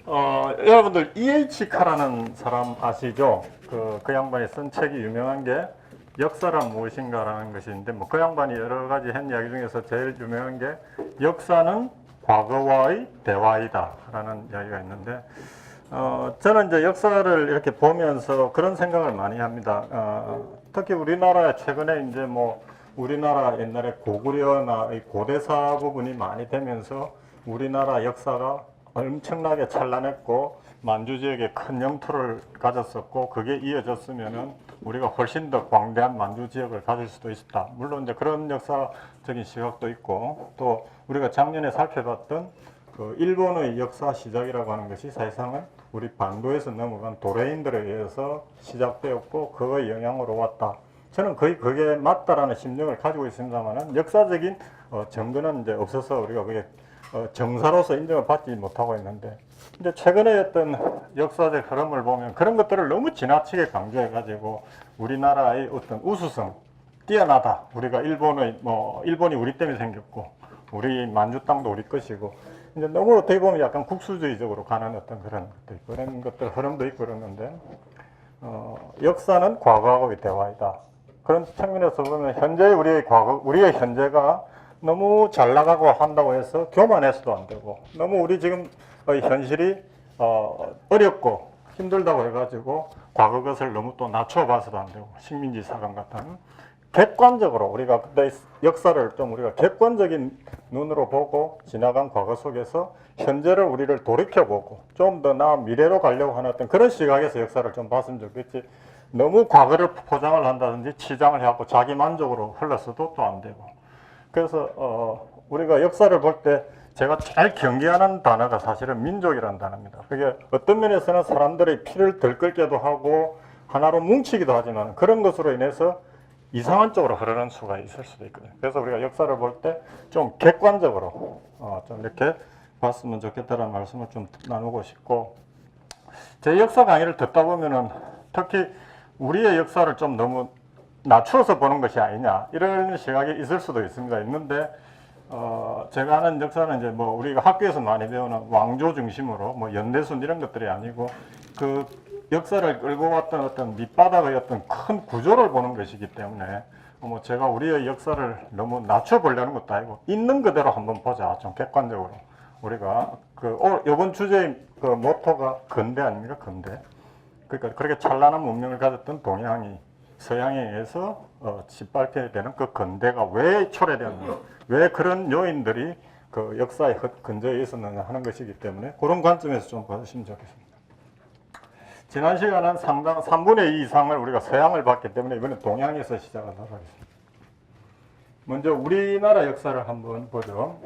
여러분들 E.H. 카라는 사람 아시죠? 그 양반이 쓴 책이 유명한 게 역사란 무엇인가라는 것인데, 뭐 그 양반이 여러 가지 한 이야기 중에서 제일 유명한 게 역사는 과거와의 대화이다라는 이야기가 있는데, 저는 이제 역사를 이렇게 보면서 그런 생각을 많이 합니다. 특히 우리나라 최근에 이제 뭐 우리나라 옛날에 고구려나 고대사 부분이 많이 되면서 우리나라 역사가 엄청나게 찬란했고 만주 지역에 큰 영토를 가졌었고 그게 이어졌으면은 우리가 훨씬 더 광대한 만주 지역을 가질 수도 있었다. 물론 이제 그런 역사적인 시각도 있고 또 우리가 작년에 살펴봤던 그 일본의 역사 시작이라고 하는 것이 사실상은 우리 반도에서 넘어간 도레인들에 의해서 시작되었고 그의 영향으로 왔다. 저는 거의 그게 맞다라는 심정을 가지고 있습니다만은 역사적인 증거는 이제 없어서 우리가 그게 정사로서 인정을 받지 못하고 있는데, 이제 최근에 어떤 역사적 흐름을 보면 그런 것들을 너무 지나치게 강조해가지고 우리나라의 어떤 우수성, 뛰어나다. 우리가 일본이 우리 때문에 생겼고, 우리 만주 땅도 우리 것이고, 이제 너무 어떻게 보면 약간 국수주의적으로 가는 어떤 그런 것들 흐름도 있고 그러는데, 역사는 과거하고의 대화이다. 그런 측면에서 보면 현재 우리의 현재가 너무 잘 나가고 한다고 해서 교만해서도 안 되고, 너무 우리 지금 현실이 어렵고 힘들다고 해가지고 과거 것을 너무 또 낮춰봐서도 안 되고, 식민지 사관 같은 객관적으로 우리가 역사를 좀 우리가 객관적인 눈으로 보고 지나간 과거 속에서 현재를 우리를 돌이켜보고 좀 더 나은 미래로 가려고 하는 어떤 그런 시각에서 역사를 좀 봤으면 좋겠지. 너무 과거를 포장을 한다든지 치장을 해갖고 자기 만족으로 흘렀어도 또 안 되고. 그래서 우리가 역사를 볼 때 제가 제일 경계하는 단어가 사실은 민족이라는 단어입니다. 그게 어떤 면에서는 사람들의 피를 들끓게도 하고 하나로 뭉치기도 하지만 그런 것으로 인해서 이상한 쪽으로 흐르는 수가 있을 수도 있거든요. 그래서 우리가 역사를 볼 때 좀 객관적으로 좀 이렇게 봤으면 좋겠다는 말씀을 좀 나누고 싶고, 제 역사 강의를 듣다 보면은 특히 우리의 역사를 좀 너무 낮추어서 보는 것이 아니냐 이런 시각이 있을 수도 있습니다. 있는데 제가 하는 역사는 이제 뭐 우리가 학교에서 많이 배우는 왕조 중심으로 뭐 연대순 이런 것들이 아니고 그 역사를 끌고 왔던 어떤 밑바닥의 어떤 큰 구조를 보는 것이기 때문에 뭐 제가 우리의 역사를 너무 낮춰보려는 것도 아니고 있는 그대로 한번 보자. 좀 객관적으로. 우리가 이번 주제의 그 모토가 근대 아닙니까? 근대. 그러니까 그렇게 찬란한 문명을 가졌던 동양이 서양에 의해서 짓밟게 되는 그 근대가 왜 초래되었느냐, 왜 그런 요인들이 그 역사의 근저에 있었느냐 하는 것이기 때문에 그런 관점에서 좀 보시면 좋겠습니다. 지난 시간은 상당 3분의 2 이상을 우리가 서양을 봤기 때문에 이번에 동양에서 시작하도록 하겠습니다. 먼저 우리나라 역사를 한번 보죠.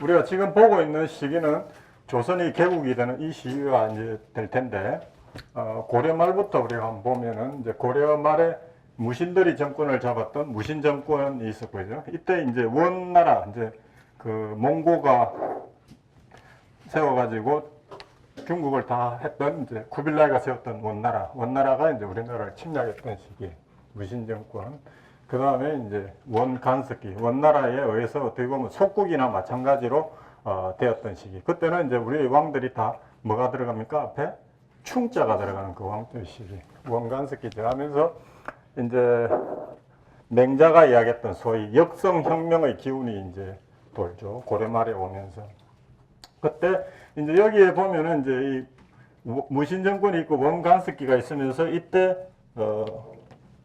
우리가 지금 보고 있는 시기는 조선이 개국이 되는 이 시기가 이제 될 텐데, 고려 말부터 우리가 한번 보면은 이제 고려 말에 무신들이 정권을 잡았던 무신 정권이 있었고요. 이때 이제 원나라 이제 그 몽고가 세워가지고 중국을 다 했던 이제 쿠빌라이가 세웠던 원나라가 이제 우리나라를 침략했던 시기 무신 정권. 그 다음에 이제 원간섭기 원나라에 의해서 어떻게 보면 속국이나 마찬가지로 되었던 시기. 그때는 이제 우리 왕들이 다 뭐가 들어갑니까? 앞에 충자가 들어가는 그 왕조 시기. 원간섭기죠. 하면서 이제 맹자가 이야기했던 소위 역성혁명의 기운이 이제 돌죠. 고려 말에 오면서. 그때 이제 여기에 보면은 이제 이 무신 정권이 있고 원간섭기가 있으면서 이때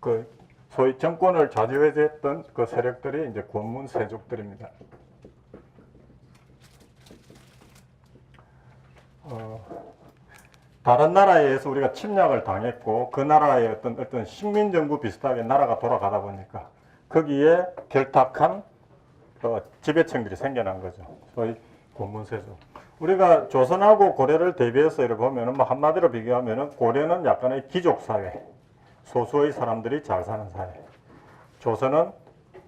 그 소위 정권을 좌지우지했던 그 세력들이 이제 권문 세족들입니다. 다른 나라에 의해서 우리가 침략을 당했고 그 나라의 어떤 식민정부 비슷하게 나라가 돌아가다 보니까 거기에 결탁한 지배층들이 생겨난 거죠. 소위 권문세족. 우리가 조선하고 고려를 대비해서 이렇게 보면은 뭐 한마디로 비교하면은 고려는 약간의 귀족 사회, 소수의 사람들이 잘 사는 사회. 조선은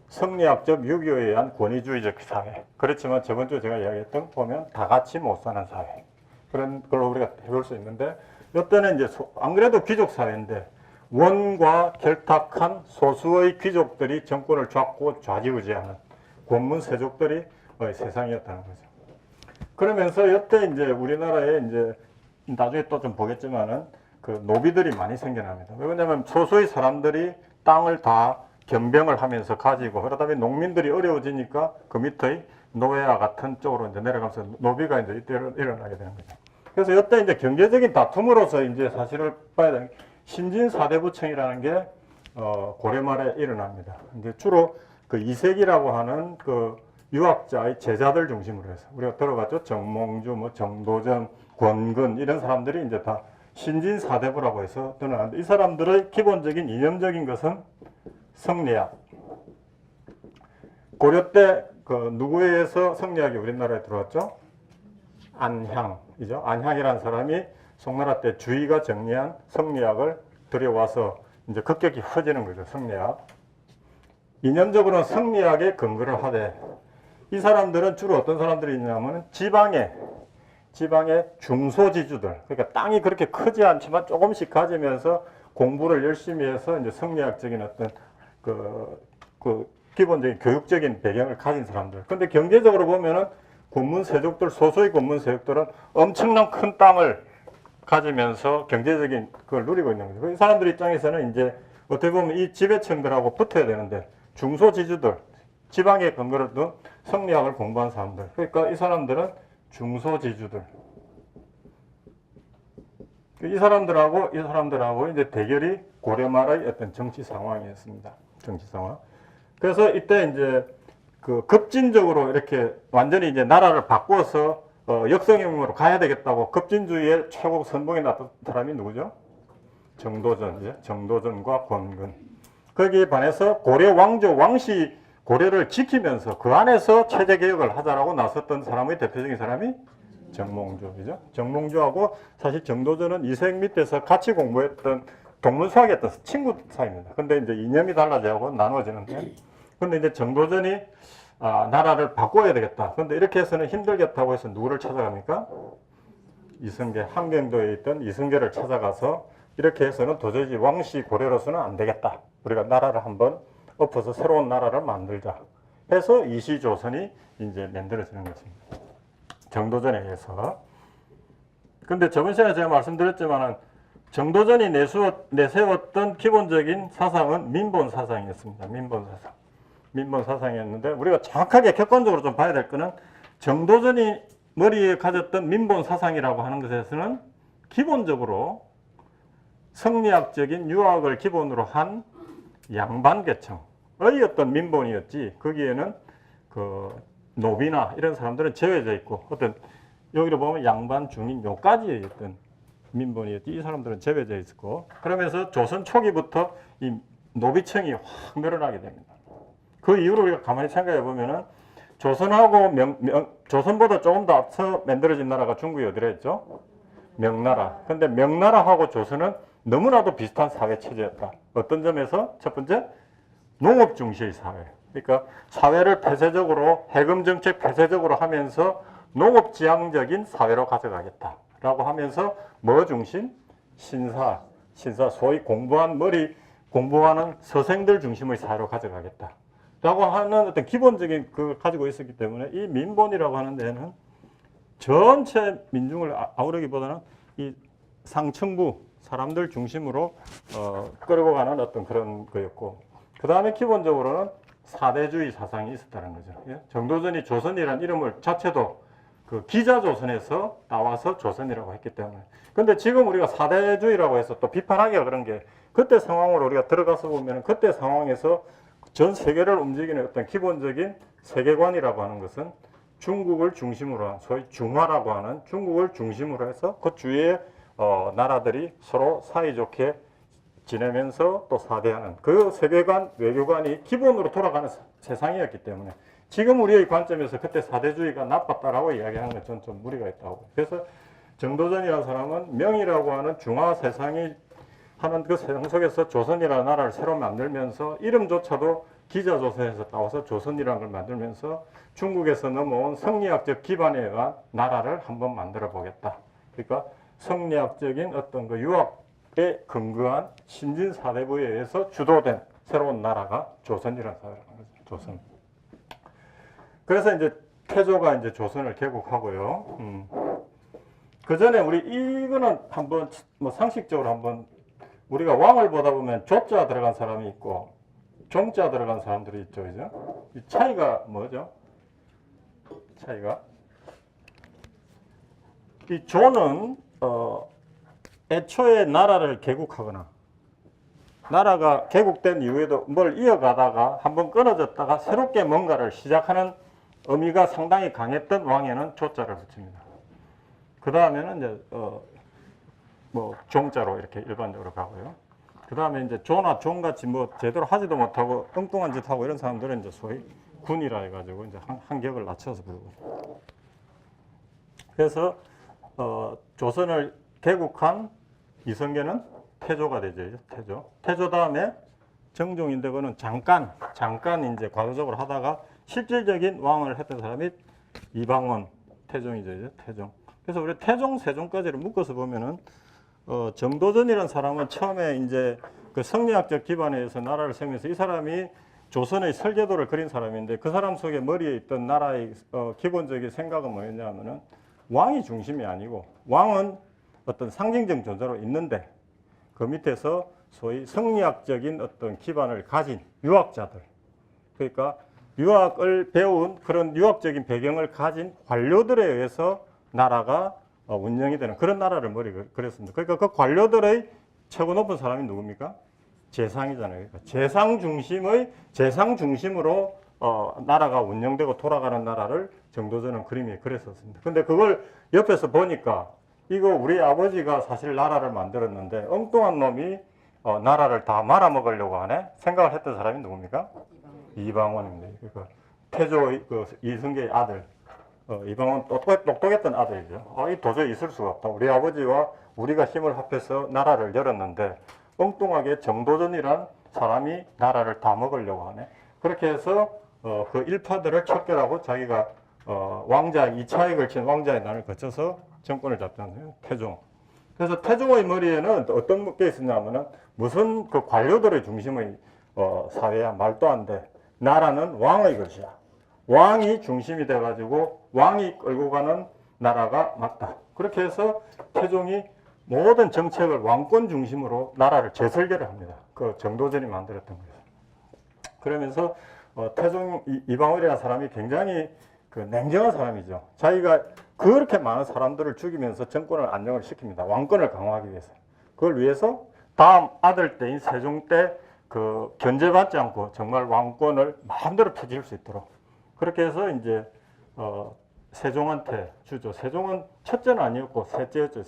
성리학적 유교에 의한 권위주의적 사회. 그렇지만 저번 주에 제가 이야기했던 보면 다 같이 못 사는 사회. 그런 걸로 우리가 해볼 수 있는데, 이때는 이제 안 그래도 귀족 사회인데 원과 결탁한 소수의 귀족들이 정권을 잡고 좌지우지하는 권문 세족들이 세상이었다는 거죠. 그러면서 이때 이제 우리나라에 이제 나중에 또 좀 보겠지만은 그 노비들이 많이 생겨납니다. 왜냐하면 소수의 사람들이 땅을 다 겸병을 하면서 가지고 그러다 보니 농민들이 어려워지니까 그 밑의 노예와 같은 쪽으로 이제 내려가면서 노비가 이제 이때 일어나게 되는 거죠. 그래서 이때 이제 경제적인 다툼으로서 이제 사실을 봐야 되는 신진 사대부청이라는 게 고려 말에 일어납니다. 이제 주로 그 이색이라고 하는 그 유학자의 제자들 중심으로 해서 우리가 들어봤죠. 정몽주, 뭐 정도전, 권근 이런 사람들이 이제 다 신진 사대부라고 해서 드러나는데 이 사람들의 기본적인 이념적인 것은 성리학. 고려 때 그 누구에 의해서 성리학이 우리나라에 들어왔죠? 안향이죠. 안향이라는 사람이 송나라 때 주의가 정리한 성리학을 들여와서 이제 급격히 퍼지는 거죠. 성리학. 이념적으로는 성리학에 근거를 하되 이 사람들은 주로 어떤 사람들이 있냐면 지방의 중소지주들, 그러니까 땅이 그렇게 크지 않지만 조금씩 가지면서 공부를 열심히 해서 이제 성리학적인 어떤 그 기본적인 교육적인 배경을 가진 사람들. 근데 경제적으로 보면은 권문세족들, 소수의 권문세족들은 엄청난 큰 땅을 가지면서 경제적인 그걸 누리고 있는 거죠. 이 사람들 입장에서는 이제 어떻게 보면 이 지배층들하고 붙어야 되는데 중소지주들, 지방에 근거를 둔 성리학을 공부한 사람들. 그러니까 이 사람들은 중소지주들. 이 사람들하고 이제 대결이 고려 말의 어떤 정치 상황이었습니다. 정치 상황. 그래서 이때 이제 그 급진적으로 이렇게 완전히 이제 나라를 바꿔서 역성형으로 가야 되겠다고 급진주의의 최고 선봉에 나섰던 사람이 누구죠? 정도전, 정도전과 권근. 거기에 반해서 고려 왕조, 왕씨 고려를 지키면서 그 안에서 체제 개혁을 하자라고 나섰던 사람의 대표적인 사람이 정몽주죠. 정몽주하고 사실 정도전은 이색 밑에서 같이 공부했던 동문수학이었던 친구 사이입니다. 근데 이제 이념이 달라져고 나누어지는데, 근데 이제 정도전이 나라를 바꿔야 되겠다. 근데 이렇게 해서는 힘들겠다고 해서 누구를 찾아갑니까? 이승계, 함경도에 있던 이승계를 찾아가서 이렇게 해서는 도저히 왕씨 고려로서는 안 되겠다. 우리가 나라를 한번 엎어서 새로운 나라를 만들자. 해서 이시조선이 이제 만들어지는 것입니다. 정도전에 의해서. 근데 저번 시간에 제가 말씀드렸지만은 정도전이 내세웠던 기본적인 사상은 민본 사상이었습니다. 민본 사상. 민본 사상이었는데 우리가 정확하게 객관적으로 좀 봐야 될 거는 정도전이 머리에 가졌던 민본 사상이라고 하는 것에서는 기본적으로 성리학적인 유학을 기본으로 한 양반계층의 어떤 민본이었지 거기에는 그 노비나 이런 사람들은 제외되어 있고 어떤 여기로 보면 양반, 중인 요까지의 어떤 민본이었지 이 사람들은 제외되어 있었고 그러면서 조선 초기부터 이 노비층이 확 늘어나게 됩니다. 그 이후로 우리가 가만히 생각해 보면은 조선하고 조선보다 조금 더 앞서 만들어진 나라가 중국이 어디라 했죠? 명나라. 근데 명나라하고 조선은 너무나도 비슷한 사회 체제였다. 어떤 점에서? 첫 번째, 농업 중시의 사회. 그러니까 사회를 폐쇄적으로 해금 정책 폐쇄적으로 하면서 농업 지향적인 사회로 가져가겠다. 라고 하면서 뭐 중심? 신사 소위 공부하는 서생들 중심의 사회로 가져가겠다. 라고 하는 어떤 기본적인 그걸 가지고 있었기 때문에 이 민본이라고 하는 데는 전체 민중을 아우르기보다는 이 상층부 사람들 중심으로 끌고 가는 어떤 그런 거였고 그 다음에 기본적으로는 사대주의 사상이 있었다는 거죠. 예? 정도전이 조선이라는 이름을 자체도 그 기자조선에서 나와서 조선이라고 했기 때문에 근데 지금 우리가 사대주의라고 해서 또 비판하기가 그런 게 그때 상황으로 우리가 들어가서 보면 그때 상황에서 전 세계를 움직이는 어떤 기본적인 세계관이라고 하는 것은 중국을 중심으로 한 소위 중화라고 하는 중국을 중심으로 해서 그 주위에 나라들이 서로 사이좋게 지내면서 또 사대하는 그 세계관, 외교관이 기본으로 돌아가는 세상이었기 때문에 지금 우리의 관점에서 그때 사대주의가 나빴다라고 이야기하는 건 전 좀 무리가 있다고. 그래서 정도전이라는 사람은 명이라고 하는 중화 세상이 하는 그 세상 속에서 조선이라는 나라를 새로 만들면서 이름조차도 기자조선에서 따와서 조선이라는 걸 만들면서 중국에서 넘어온 성리학적 기반에 의한 나라를 한번 만들어 보겠다. 그러니까 성리학적인 어떤 그 유학에 근거한 신진 사대부에 의해서 주도된 새로운 나라가 조선이라는 사회라는 거죠. 조선. 그래서 이제 태조가 이제 조선을 개국하고요. 그 전에 우리 이거는 한번 뭐 상식적으로 한번 우리가 왕을 보다 보면 조자 들어간 사람이 있고 종자 들어간 사람들이 있죠, 그죠? 이 차이가 뭐죠? 차이가 이 조는 애초에 나라를 개국하거나 나라가 개국된 이후에도 뭘 이어가다가 한번 끊어졌다가 새롭게 뭔가를 시작하는 의미가 상당히 강했던 왕에는 조자를 붙입니다. 그 다음에는 이제 뭐 종자로 이렇게 일반적으로 가고요. 그 다음에 이제 조나 종같이 뭐 제대로 하지도 못하고 엉뚱한 짓 하고 이런 사람들은 이제 소위 군이라 해가지고 이제 한 격을 낮춰서 부르고. 그래서 조선을 개국한 이성계는 태조가 되죠. 태조 다음에 정종인데 그는 잠깐 이제 과도적으로 하다가 실질적인 왕을 했던 사람이 이방원 태종이죠. 태종. 그래서 우리 태종, 세종까지를 묶어서 보면은 정도전이라는 사람은 처음에 이제 그 성리학적 기반에 의해서 나라를 세우면서 이 사람이 조선의 설계도를 그린 사람인데 그 사람 속에 머리에 있던 나라의 기본적인 생각은 뭐였냐면은 왕이 중심이 아니고 왕은 어떤 상징적 존재로 있는데 그 밑에서 소위 성리학적인 어떤 기반을 가진 유학자들, 그러니까 유학을 배운 그런 유학적인 배경을 가진 관료들에 의해서 나라가 운영이 되는 그런 나라를 머리에 그렸습니다. 그러니까 그 관료들의 최고 높은 사람이 누굽니까? 재상이잖아요. 그러니까 재상 중심으로 나라가 운영되고 돌아가는 나라를 정도전은 그림에 그렸었습니다. 근데 그걸 옆에서 보니까 이거 우리 아버지가 사실 나라를 만들었는데 엉뚱한 놈이 나라를 다 말아먹으려고 하네? 생각을 했던 사람이 누굽니까? 이방원입니다. 그러니까 태조의 그 이성계의 아들. 이방원 똑똑했던 아들이죠. 이 도저히 있을 수가 없다. 우리 아버지와 우리가 힘을 합해서 나라를 열었는데 엉뚱하게 정도전이란 사람이 나라를 다 먹으려고 하네. 그렇게 해서 그 일파들을 척결하고 자기가 왕자 2차에 걸친 왕자의 난을 거쳐서 정권을 잡잖아요. 태종. 그래서 태종의 머리에는 어떤 게 있었냐면은 무슨 그 관료들의 중심의 사회야 말도 안 돼. 나라는 왕의 것이야. 왕이 중심이 돼가지고 왕이 끌고 가는 나라가 맞다. 그렇게 해서 태종이 모든 정책을 왕권 중심으로 나라를 재설계를 합니다. 그 정도전이 만들었던 거예요. 그러면서 태종 이방원이라는 사람이 굉장히 그 냉정한 사람이죠. 자기가 그렇게 많은 사람들을 죽이면서 정권을 안정을 시킵니다. 왕권을 강화하기 위해서. 그걸 위해서 다음 아들 때인 세종 때 그 견제받지 않고 정말 왕권을 마음대로 펴질 수 있도록 그렇게 해서 이제 세종한테 주죠. 세종은 첫째는 아니었고 셋째였죠.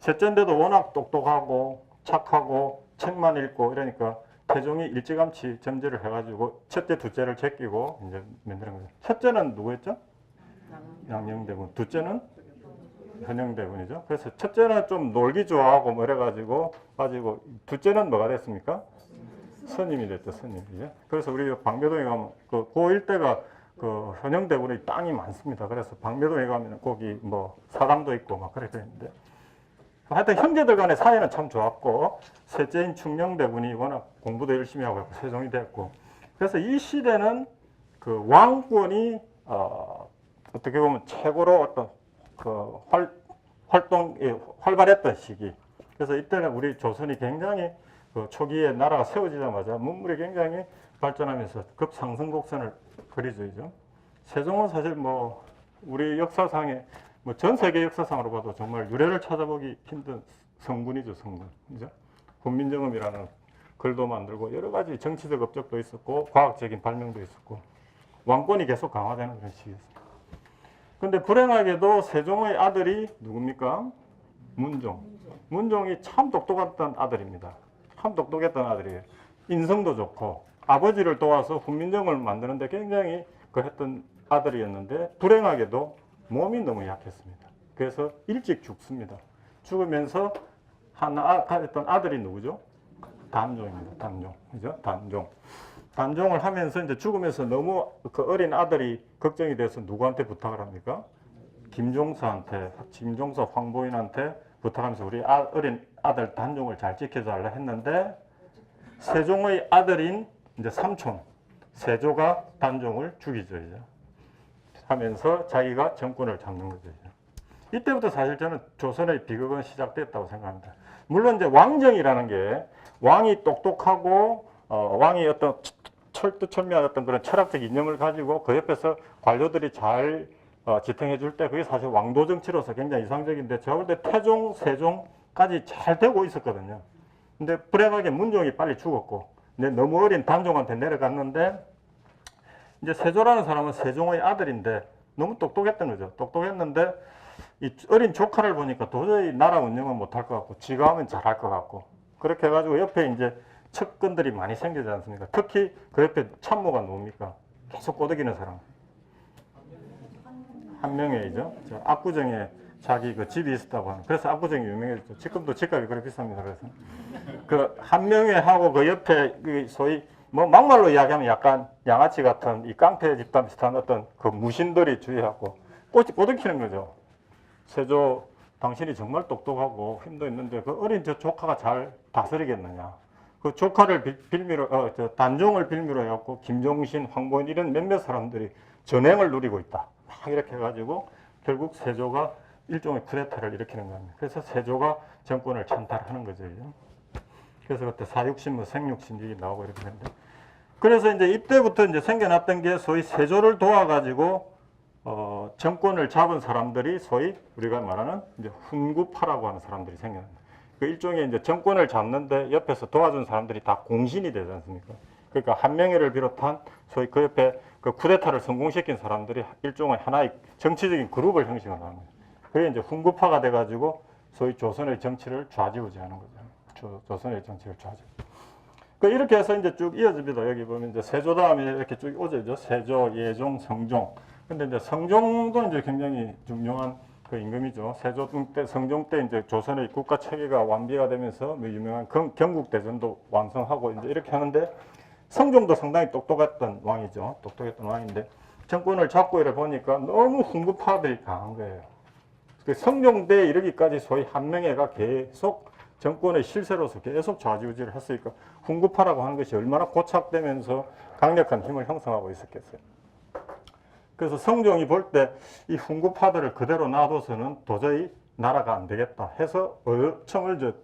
셋째인데도 워낙 똑똑하고 착하고 책만 읽고 이러니까 태종이 일찌감치 점지를 해가지고 첫째, 둘째를 제끼고 이제 만드는 거죠. 첫째는 누구였죠? 양녕대군. 둘째는 현영대군이죠. 그래서 첫째는 좀 놀기 좋아하고 뭐 이래가지고 빠지고 둘째는 뭐가 됐습니까? 스님이 됐죠. 스님이죠. 그래서 우리 방배동에 가면 그 일대가 그 현영대군의 땅이 많습니다. 그래서 방배동에 가면 거기 뭐 사당도 있고 막 그렇게 있는데 하여튼 형제들 간의 사이는 참 좋았고 셋째인 충녕대군이 워낙 공부도 열심히 하고 세종이 됐고 그래서 이 시대는 그 왕권이 어떻게 보면 최고로 어떤 그 활동이 활발했던 시기. 그래서 이때는 우리 조선이 굉장히 그 초기에 나라가 세워지자마자 문물이 굉장히 발전하면서 급상승 곡선을 그리죠. 세종은 사실 뭐 우리 역사상에 뭐 전 세계 역사상으로 봐도 정말 유래를 찾아보기 힘든 성군이죠, 성군. 그죠? 훈민정음이라는 글도 만들고 여러 가지 정치적 업적도 있었고 과학적인 발명도 있었고 왕권이 계속 강화되는 그런 시기였습니다. 근데 불행하게도 세종의 아들이 누굽니까? 문종. 문종이 참 똑똑했던 아들입니다. 참 똑똑했던 아들이에요. 인성도 좋고 아버지를 도와서 훈민정음을 만드는데 굉장히 했던 아들이었는데 불행하게도 몸이 너무 약했습니다. 그래서 일찍 죽습니다. 죽으면서 했던 아들이 누구죠? 단종입니다. 단종. 그죠? 단종을 하면서 이제 죽으면서 너무 그 어린 아들이 걱정이 돼서 누구한테 부탁을 합니까? 김종서 황보인한테 부탁하면서 우리 어린 아들 단종을 잘 지켜달라 했는데 세종의 아들인 이제 삼촌 세조가 단종을 죽이죠. 이제. 하면서 자기가 정권을 잡는 거죠. 이때부터 사실 저는 조선의 비극은 시작됐다고 생각합니다. 물론 이제 왕정이라는 게 왕이 똑똑하고 왕이 어떤 철두철미한 어떤 그런 철학적 이념을 가지고 그 옆에서 관료들이 잘 지탱해 줄 때 그게 사실 왕도 정치로서 굉장히 이상적인데 제가 볼 때 태종, 세종까지 잘 되고 있었거든요. 근데 불행하게 문종이 빨리 죽었고 너무 어린 단종한테 내려갔는데 이제 세조라는 사람은 세종의 아들인데 너무 똑똑했던 거죠. 똑똑했는데 이 어린 조카를 보니까 도저히 나라 운영은 못할 것 같고 지가 하면 잘할 것 같고 그렇게 해가지고 옆에 이제 측근들이 많이 생기지 않습니까? 특히 그 옆에 참모가 누굽니까? 계속 꼬드기는 사람. 한명회이죠. 압구정에 자기 그 집이 있었다고 하는. 그래서 압구정이 유명해졌죠. 지금도 집값이 그렇게 비쌉니다. 그래서 그 한명회하고 그 옆에 그 소위 뭐 막말로 이야기하면 약간 양아치 같은 이 깡패 집단 비슷한 어떤 그 무신들이 주의하고 꼬드기는 거죠. 세조 당신이 정말 똑똑하고 힘도 있는데 그 어린 저 조카가 잘 다스리겠느냐. 그 조카를 빌미로 단종을 빌미로 해갖고 김종신, 황보인 이런 몇몇 사람들이 전횡을 누리고 있다. 막 이렇게 해가지고 결국 세조가 일종의 쿠데타를 일으키는 겁니다. 그래서 세조가 정권을 찬탈하는 거죠. 그래서 그때 사육신, 생육신직이 나오고 이렇게 되는데 그래서 이제 이때부터 이제 생겨났던 게 소위 세조를 도와가지고 정권을 잡은 사람들이 소위 우리가 말하는 이제 훈구파라고 하는 사람들이 생겨납니다. 그 일종의 이제 정권을 잡는데 옆에서 도와준 사람들이 다 공신이 되지 않습니까? 그러니까 한명회를 비롯한 소위 그 옆에 그 쿠데타를 성공시킨 사람들이 일종의 하나의 정치적인 그룹을 형성하는 거예요. 그게 이제 훈구파가 돼가지고 소위 조선의 정치를 좌지우지하는 거죠. 조선의 정치를 좌지우. 그 이렇게 해서 이제 쭉 이어집니다. 여기 보면 이제 세조 다음에 이렇게 쭉 오죠. 세조, 예종, 성종. 근데 이제 성종도 이제 굉장히 중요한 그 임금이죠. 세조 때, 성종 때 이제 조선의 국가 체계가 완비가 되면서 유명한 경국대전도 완성하고 이제 이렇게 하는데 성종도 상당히 똑똑했던 왕이죠. 똑똑했던 왕인데 정권을 잡고 이래 보니까 너무 훈구파들이 강한 거예요. 그 성종 때 이르기까지 소위 한명회가 계속 정권의 실세로서 계속 좌지우지를 했으니까 훈구파라고 하는 것이 얼마나 고착되면서 강력한 힘을 형성하고 있었겠어요. 그래서 성종이 볼 때 이 훈구파들을 그대로 놔둬서는 도저히 나라가 안 되겠다 해서 청을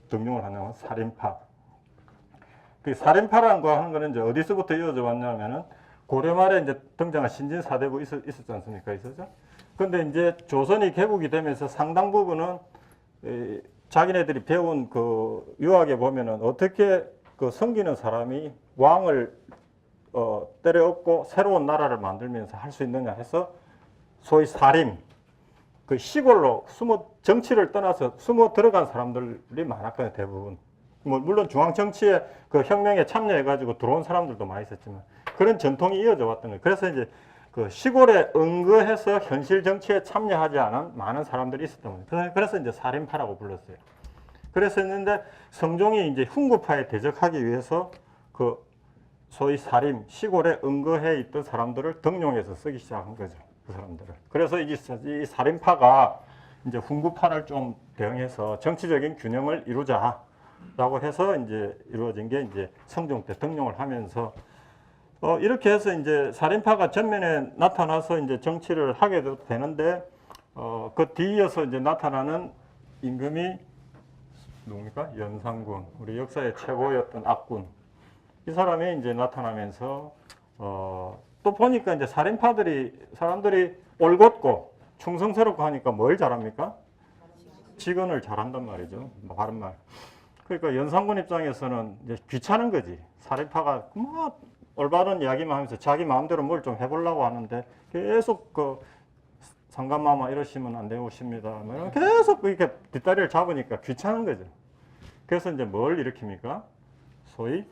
등용을 하냐면 살인파. 그 살인파라는 거 하는 거는 이제 어디서부터 이어져 왔냐면은 고려 말에 이제 등장한 신진사대부 있었지 않습니까? 있었죠? 근데 이제 조선이 개국이 되면서 상당 부분은 자기네들이 배운 그 유학에 보면은 어떻게 그 섬기는 사람이 왕을 때려엎고 새로운 나라를 만들면서 할 수 있느냐 해서 소위 사림, 그 시골로 정치를 떠나서 숨어 들어간 사람들이 많았거든요, 대부분. 뭐 물론 중앙 정치에 그 혁명에 참여해가지고 들어온 사람들도 많이 있었지만 그런 전통이 이어져 왔던 거예요. 그래서 이제 그 시골에 응거해서 현실 정치에 참여하지 않은 많은 사람들이 있었던 거예요. 그래서 이제 살인파라고 불렀어요. 그래서 했는데 성종이 이제 훈구파에 대적하기 위해서 그 소위 사림, 시골에 응거해 있던 사람들을 등용해서 쓰기 시작한 거죠. 그 사람들을. 그래서 이 살인파가 이제 훈구파를 좀 대응해서 정치적인 균형을 이루자라고 해서 이제 이루어진 게 이제 성종 때 등용을 하면서 이렇게 해서 이제 살인파가 전면에 나타나서 이제 정치를 하게 되는데 그 뒤이어서 이제 나타나는 임금이 누굽니까? 연산군. 우리 역사의 최고였던 악군. 이 사람이 이제 나타나면서 또 보니까 이제 사람들이 올곧고 충성스럽고 하니까 뭘 잘합니까? 직언을 잘한단 말이죠. 바른 말. 그러니까 연산군 입장에서는 이제 귀찮은 거지. 살인파가 뭐 올바른 이야기만 하면서 자기 마음대로 뭘 좀 해보려고 하는데 계속 그 상감마마 이러시면 안 되십니다. 계속 이렇게 뒷다리를 잡으니까 귀찮은 거죠. 그래서 이제 뭘 일으킵니까? 소위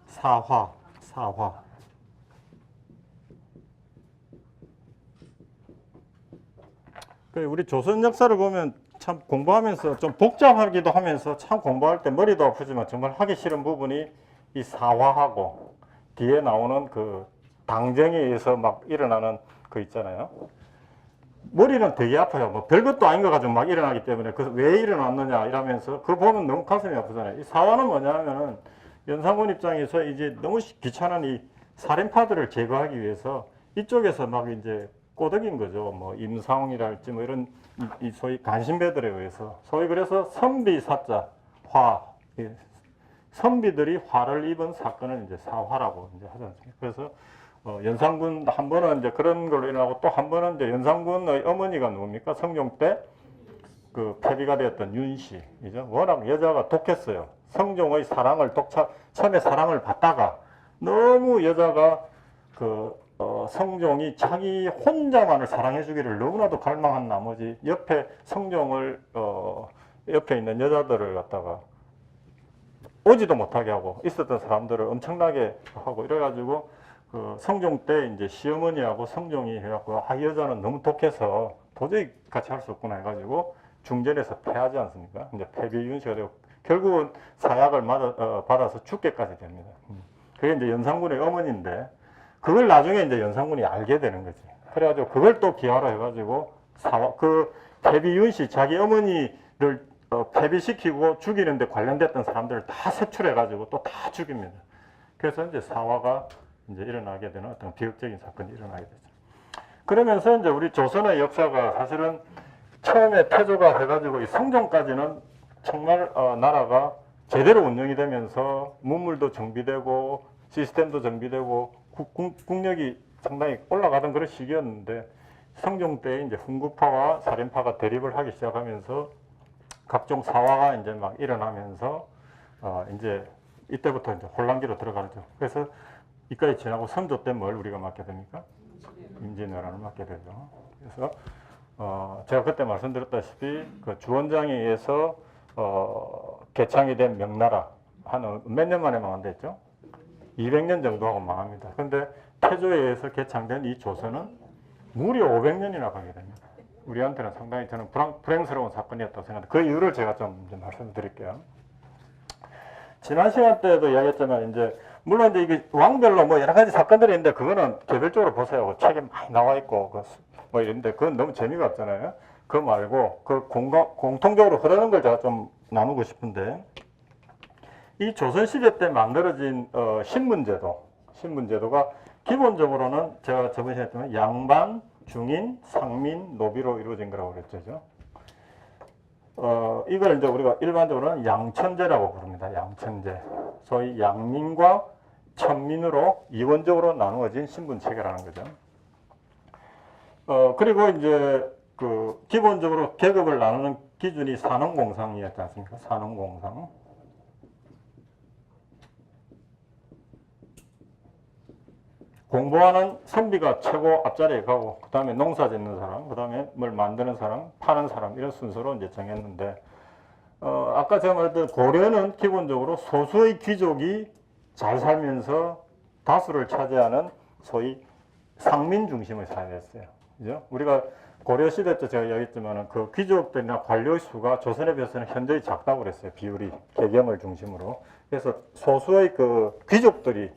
사화. 우리 조선 역사를 보면 참 공부하면서 좀 복잡하기도 하면서 참 공부할 때 머리도 아프지만 정말 하기 싫은 부분이 이 사화하고 뒤에 나오는 그 당정에 의해서 막 일어나는 그 있잖아요. 머리는 되게 아파요. 뭐 별것도 아닌 거 가지고 막 일어나기 때문에 그래서 왜 일어났느냐 이러면서 그거 보면 너무 가슴이 아프잖아요. 이 사화는 뭐냐면은 연산군 입장에서 이제 너무 귀찮은 이 살인파들을 제거하기 위해서 이쪽에서 막 이제 꼬덕인 거죠. 뭐 임상이랄지 뭐 이런 이 소위 간신배들에 의해서 소위 그래서 선비사자 화 선비들이 화를 입은 사건을 이제 사화라고 이제 하지 않습니까? 그래서 연산군 한 번은 이제 그런 걸로 일어나고 또 한 번은 이제 연산군의 어머니가 누굽니까? 성종 때 그 폐비가 되었던 윤씨이죠. 워낙 여자가 독했어요. 성종의 사랑을 처음에 사랑을 받다가 너무 여자가 성종이 자기 혼자만을 사랑해 주기를 너무나도 갈망한 나머지 옆에 성종을 옆에 있는 여자들을 갖다가 오지도 못하게 하고 있었던 사람들을 엄청나게 하고 이래가지고 그 성종 때 이제 시어머니하고 성종이 해갖고 이 여자는 너무 독해서 도저히 같이 할 수 없구나 해가지고 중전에서 패하지 않습니까? 이제 폐비윤씨가 되고 결국은 사약을 받아서 죽게까지 됩니다. 그게 이제 연산군의 어머니인데 그걸 나중에 이제 연산군이 알게 되는 거지. 그래가지고 그걸 또 기하로 해가지고 그 폐비윤씨 자기 어머니를 폐비시키고 죽이는데 관련됐던 사람들을 다 색출해가지고 또 다 죽입니다. 그래서 이제 사화가 이제 일어나게 되는 어떤 비극적인 사건이 일어나게 되죠. 그러면서 이제 우리 조선의 역사가 사실은 처음에 태조가 해가지고 이 성종까지는 정말 나라가 제대로 운영이 되면서 문물도 정비되고 시스템도 정비되고 국력이 상당히 올라가던 그런 시기였는데 성종 때 이제 훈구파와 살인파가 대립을 하기 시작하면서 각종 사화가 이제 막 일어나면서 이제 이때부터 이제 혼란기로 들어가죠. 그래서 이까지 지나고 선조 때 뭘 우리가 맡게 됩니까? 임진왜란을 맡게 되죠. 그래서 제가 그때 말씀드렸다시피 그 주원장에 의해서 개창이 된 명나라 한 몇 년 만에 망한댔죠? 200년 정도 하고 망합니다. 그런데 태조에 의해서 개창된 이 조선은 무려 500년이나 가게 됩니다. 우리한테는 상당히 저는 불행스러운 사건이었다고 생각합니다. 그 이유를 제가 좀 이제 말씀드릴게요. 지난 시간 때도 이야기했지만 이제 물론 이제 이게 왕별로 뭐 여러 가지 사건들이 있는데 그거는 개별적으로 보세요. 책에 많이 나와 있고 뭐 이런데 그건 너무 재미가 없잖아요. 그거 말고 그 공통적으로 흐르는 걸 제가 좀 나누고 싶은데 이 조선시대 때 만들어진 신분제도가 기본적으로는 제가 저번 시간에 했지만 양반, 중인, 상민, 노비로 이루어진 거라고 그랬죠. 이걸 이제 우리가 일반적으로는 양천제라고 부릅니다. 양천제. 소위 양민과 천민으로 이원적으로 나누어진 신분 체계라는 거죠. 그리고 이제 그 기본적으로 계급을 나누는 기준이 산업공상이었지 않습니까? 산업공상. 공부하는 선비가 최고 앞자리에 가고 그 다음에 농사 짓는 사람, 그 다음에 뭘 만드는 사람, 파는 사람 이런 순서로 이제 정했는데 아까 제가 말했던 고려는 기본적으로 소수의 귀족이 잘 살면서 다수를 차지하는 소위 상민 중심의 사회였어요. 그죠? 우리가 고려 시대 때 제가 이야기했지만 그 귀족들이나 관료의 수가 조선에 비해서는 현저히 작다고 그랬어요. 비율이 계경을 중심으로. 그래서 소수의 그 귀족들이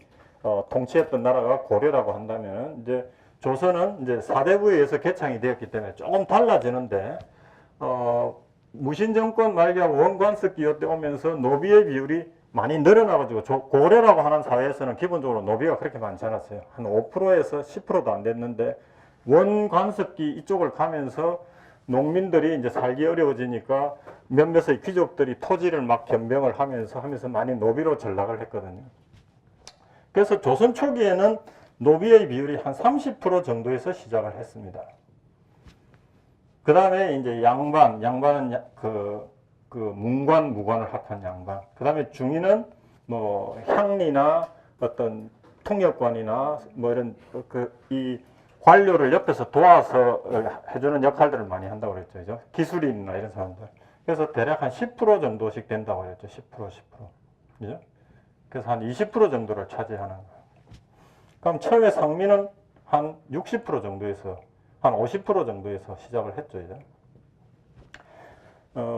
통치했던 나라가 고려라고 한다면 이제 조선은 이제 사대부에 의해서 개창이 되었기 때문에 조금 달라지는데 무신정권 말기하고 원관습 기호 때 오면서 노비의 비율이 많이 늘어나가지고 고려라고 하는 사회에서는 기본적으로 노비가 그렇게 많지 않았어요. 한 5%에서 10%도 안 됐는데 원관습기 이쪽을 가면서 농민들이 이제 살기 어려워지니까 몇몇의 귀족들이 토지를 막 변병을 하면서 많이 노비로 전락을 했거든요. 그래서 조선 초기에는 노비의 비율이 한 30% 정도에서 시작을 했습니다. 그 다음에 이제 양반은 그 문관, 무관을 합한 양반. 그 다음에 중인은 뭐 향리나 어떤 통역관이나 뭐 이런 이 관료를 옆에서 도와서 해주는 역할들을 많이 한다고 그랬죠. 그죠? 기술인이나 이런 사람들. 그래서 대략 한 10% 정도씩 된다고 그랬죠. 10%. 그죠? 그래서 한 20% 정도를 차지하는 거예요. 그럼 처음에 상민은 한 60% 정도에서 한 50% 정도에서 시작을 했죠. 이제.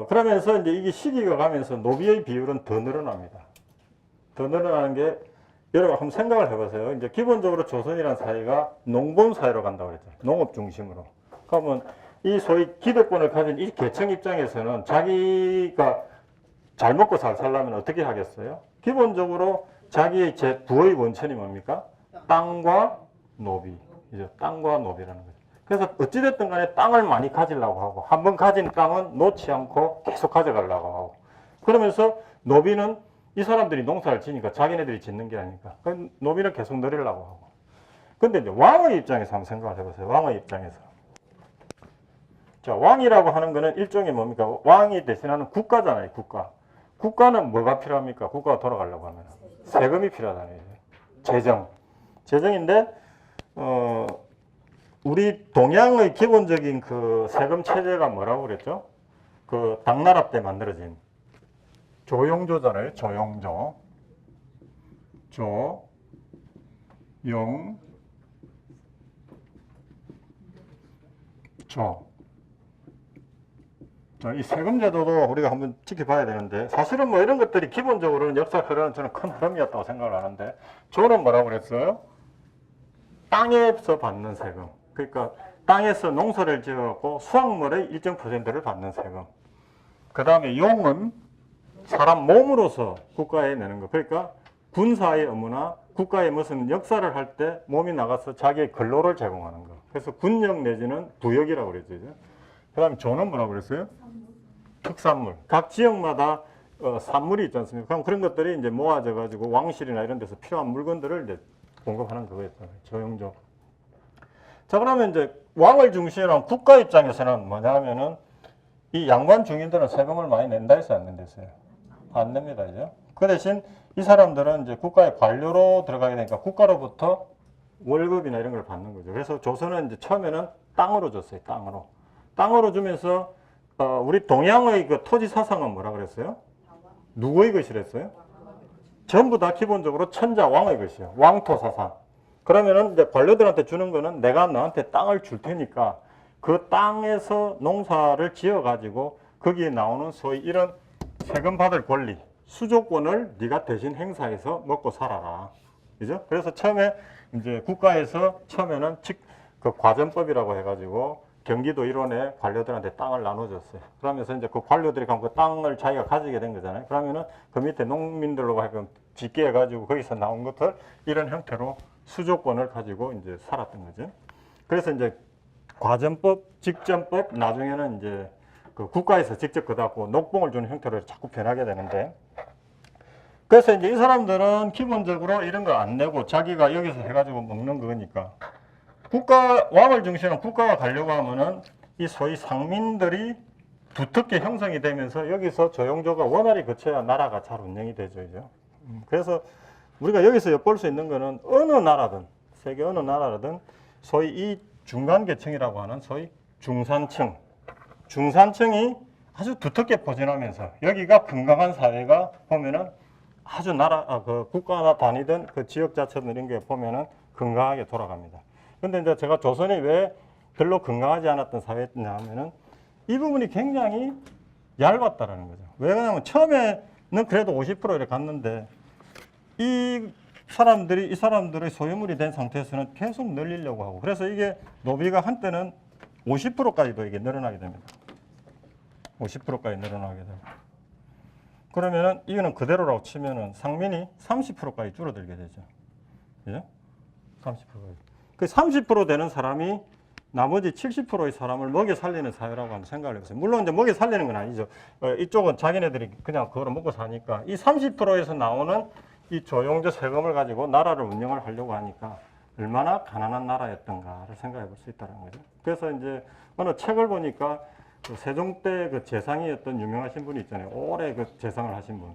그러면서 이제 이게 시기가 가면서 노비의 비율은 더 늘어납니다. 더 늘어나는 게 여러분 한번 생각을 해보세요. 이제 기본적으로 조선이라는 사회가 농본 사회로 간다고 그랬죠. 농업 중심으로. 그러면 이 소위 기득권을 가진 이 계층 입장에서는 자기가 잘 먹고 잘 살려면 어떻게 하겠어요? 기본적으로 자기의 부의 원천이 뭡니까? 땅과 노비. 이제 땅과 노비라는 거죠. 그래서 어찌됐든 간에 땅을 많이 가지려고 하고 한번 가진 땅은 놓지 않고 계속 가져가려고 하고 그러면서 노비는 이 사람들이 농사를 지니까 자기네들이 짓는 게 아니니까 노비는 계속 늘리려고 하고 근데 이제 왕의 입장에서 한번 생각을 해보세요. 왕의 입장에서 자 왕이라고 하는 거는 일종의 뭡니까? 왕이 대신하는 국가잖아요. 국가는 뭐가 필요합니까? 국가가 돌아가려고 하면 세금이 필요하다는 얘기예요. 재정인데 우리 동양의 기본적인 그 세금 체제가 뭐라고 그랬죠? 그 당나라 때 만들어진 조용조잖아요. 조용조. 자, 이 세금 제도도 우리가 한번 지켜봐야 되는데 사실은 뭐 이런 것들이 기본적으로는 역사 흐르는 저는 큰 흐름이었다고 생각을 하는데 저는 뭐라고 그랬어요? 땅에서 받는 세금. 그러니까 땅에서 농사를 지어갖고 수확물의 일정 퍼센트를 받는 세금. 그 다음에 용은 사람 몸으로서 국가에 내는 거. 그러니까 군사의 업무나 국가의 무슨 역사를 할 때 몸이 나가서 자기의 근로를 제공하는 거. 그래서 군역 내지는 부역이라고 그랬죠. 그 다음에 조는 뭐라고 그랬어요? 특산물. 각 지역마다 산물이 있지 않습니까? 그럼 그런 것들이 이제 모아져 가지고 왕실이나 이런 데서 필요한 물건들을 이제 공급하는 그거였잖아요. 조용조. 자, 그러면 이제 왕을 중심으로 한 국가 입장에서는 뭐냐면은 이 양반 중인들은 세금을 많이 낸다 해서 안 낸댔어요. 안 냅니다, 이제. 그 대신 이 사람들은 이제 국가의 관료로 들어가게 되니까 국가로부터 월급이나 이런 걸 받는 거죠. 그래서 조선은 이제 처음에는 땅으로 줬어요, 땅으로. 땅으로 주면서 우리 동양의 그 토지 사상은 뭐라 그랬어요? 누구의 것이랬어요? 전부 다 기본적으로 천자 왕의 것이에요. 왕토 사상. 그러면은 이제 관료들한테 주는 거는 내가 너한테 땅을 줄 테니까 그 땅에서 농사를 지어 가지고 거기에 나오는 소위 이런 세금 받을 권리, 수조권을 네가 대신 행사해서 먹고 살아라. 그죠? 그래서 처음에 이제 국가에서 처음에는 그 과전법이라고 해가지고 경기도 일원에 관료들한테 땅을 나눠줬어요. 그러면서 이제 그 관료들이 그 땅을 자기가 가지게 된 거잖아요. 그러면은 그 밑에 농민들로 하여금 짓게 해가지고 거기서 나온 것들 이런 형태로 수조권을 가지고 이제 살았던 거죠. 그래서 이제 과전법, 직전법, 나중에는 이제 그 국가에서 직접 그다고 녹봉을 주는 형태로 자꾸 변하게 되는데, 그래서 이제 이 사람들은 기본적으로 이런 거 안 내고 자기가 여기서 해가지고 먹는 거니까 왕을 중심으로 국가가 가려고 하면은 이 소위 상민들이 두텁게 형성이 되면서 여기서 조용조가 원활히 거쳐야 나라가 잘 운영이 되죠. 이제. 그래서 우리가 여기서 엿볼 수 있는 거는 어느 나라든, 세계 어느 나라든 소위 이 중간 계층이라고 하는 소위 중산층이 아주 두텁게 포진하면서 여기가 건강한 사회가 보면은 아주 그 국가나 다니던 그 지역 자체들 이런 게 보면은 건강하게 돌아갑니다. 근데 이제 제가 조선이 왜 별로 건강하지 않았던 사회였냐 하면은 이 부분이 굉장히 얇았다라는 거죠. 왜 그러냐면 처음에는 그래도 50% 이렇게 갔는데 이 사람들의 소유물이 된 상태에서는 계속 늘리려고 하고, 그래서 이게 노비가 한때는 50%까지도 이게 늘어나게 됩니다. 50%까지 늘어나게 되고. 그러면은 이거는 그대로라고 치면은 상민이 30%까지 줄어들게 되죠. 그죠? 30%까지. 그 30% 되는 사람이 나머지 70%의 사람을 먹여 살리는 사회라고 한번 생각을 해보세요. 물론 이제 먹여 살리는 건 아니죠. 이쪽은 자기네들이 그냥 그거를 먹고 사니까 이 30%에서 나오는 이 조용조 세금을 가지고 나라를 운영을 하려고 하니까 얼마나 가난한 나라였던가를 생각해 볼 수 있다는 거죠. 그래서 이제 어느 책을 보니까 그 세종 때 그 재상이었던 유명하신 분이 있잖아요. 오래 그 재상을 하신 분.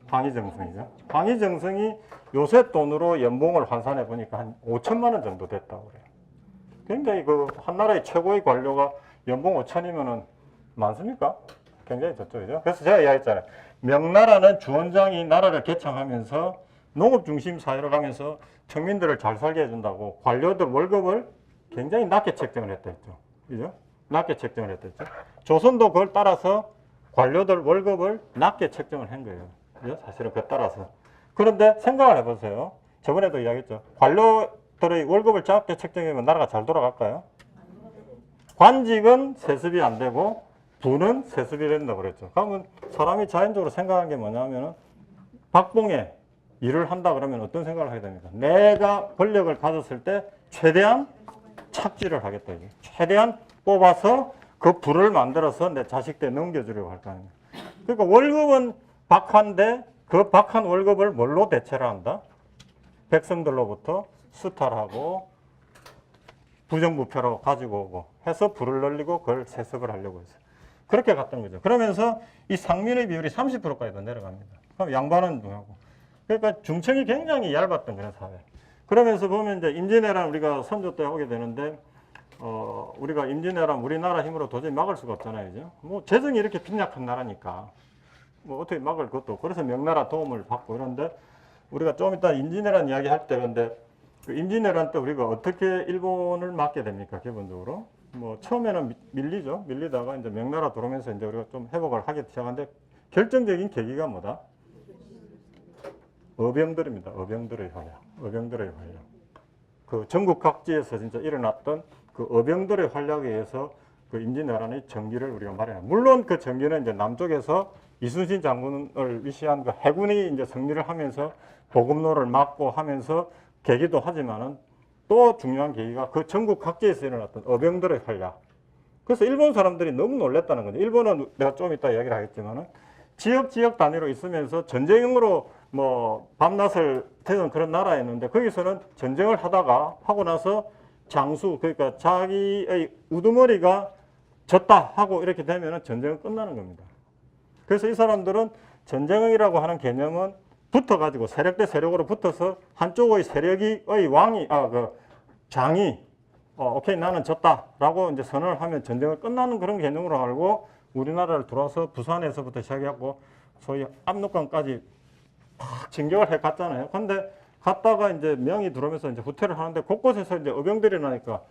황희정승이죠. 황희정승이 요새 돈으로 연봉을 환산해 보니까 한 5천만 원 정도 됐다고 그래요. 굉장히 그 한 나라의 최고의 관료가 연봉 5천이면은 많습니까? 굉장히 저쪽이죠. 그래서 제가 이야기했잖아요. 명나라는 주원장이 나라를 개창하면서 농업 중심 사회로 가면서 청민들을 잘 살게 해준다고 관료들 월급을 굉장히 낮게 책정을 했다 했죠. 그죠? 낮게 책정을 했다 했죠. 조선도 그걸 따라서 관료들 월급을 낮게 책정을 한 거예요. 그죠? 사실은 그에 따라서. 그런데 생각을 해보세요. 저번에도 이야기했죠. 관료들의 월급을 작게 책정하면 나라가 잘 돌아갈까요? 관직은 세습이 안 되고 부는 세습이 된다고 그랬죠. 그러면 사람이 자연적으로 생각하는 게 뭐냐면은 박봉에 일을 한다 그러면 어떤 생각을 하게 됩니까? 내가 권력을 가졌을 때 최대한 착지를 하겠다. 이제. 최대한 뽑아서 그 부를 만들어서 내 자식들 넘겨주려고 할 거 아닙니까. 그러니까 월급은 박한데 그 박한 월급을 뭘로 대체를 한다? 백성들로부터 수탈하고 부정부패로 가지고 오고 해서 부를 늘리고 그걸 세습을 하려고 했어요. 그렇게 갔던 거죠. 그러면서 이 상민의 비율이 30%까지도 내려갑니다. 그럼 양반은 뭐하고. 그러니까 중층이 굉장히 얇았던 그런 사회. 그러면서 보면 이제 임진왜란 우리가 선조 때 오게 되는데 우리가 임진왜란 우리나라 힘으로 도저히 막을 수가 없잖아요. 그죠? 뭐 재정이 이렇게 빈약한 나라니까 뭐 어떻게 막을 것도 없고 그래서 명나라 도움을 받고 이런데 우리가 좀 이따 임진왜란 이야기 할 때 근데 그 임진왜란 때 우리가 어떻게 일본을 막게 됩니까? 기본적으로 뭐 처음에는 밀리죠. 밀리다가 이제 명나라 들어오면서 이제 우리가 좀 회복을 하기 시작하는데 결정적인 계기가 뭐다? 어병들입니다. 어병들의 활약. 어병들의 활약. 그 전국 각지에서 진짜 일어났던 그 어병들의 활약에 의해서 그 임진왜란의 전기를 우리가 마련합니다. 물론 그 전기는 이제 남쪽에서 이순신 장군을 위시한 그 해군이 이제 승리를 하면서 보급로를 막고 하면서 계기도 하지만은 또 중요한 계기가 그 전국 각지에서 일어났던 어병들의 활약. 그래서 일본 사람들이 너무 놀랬다는 거죠. 일본은 내가 좀 이따 이야기를 하겠지만은 지역 단위로 있으면서 전쟁으로 뭐 밤낮을 태운 그런 나라였는데 거기서는 전쟁을 하고 나서 장수 그러니까 자기의 우두머리가 졌다 하고 이렇게 되면은 전쟁은 끝나는 겁니다. 그래서 이 사람들은 전쟁이라고 하는 개념은 붙어가지고 세력 대 세력으로 붙어서 한쪽의 세력의 왕이 장이 오케이 나는 졌다라고 이제 선언을 하면 전쟁을 끝나는 그런 개념으로 알고 우리나라를 들어와서 부산에서부터 시작해갖고 소위 압록강까지 팍 진격을 해 갔잖아요. 근데 갔다가 이제 명이 들어오면서 이제 후퇴를 하는데 곳곳에서 이제 어병들이 나니까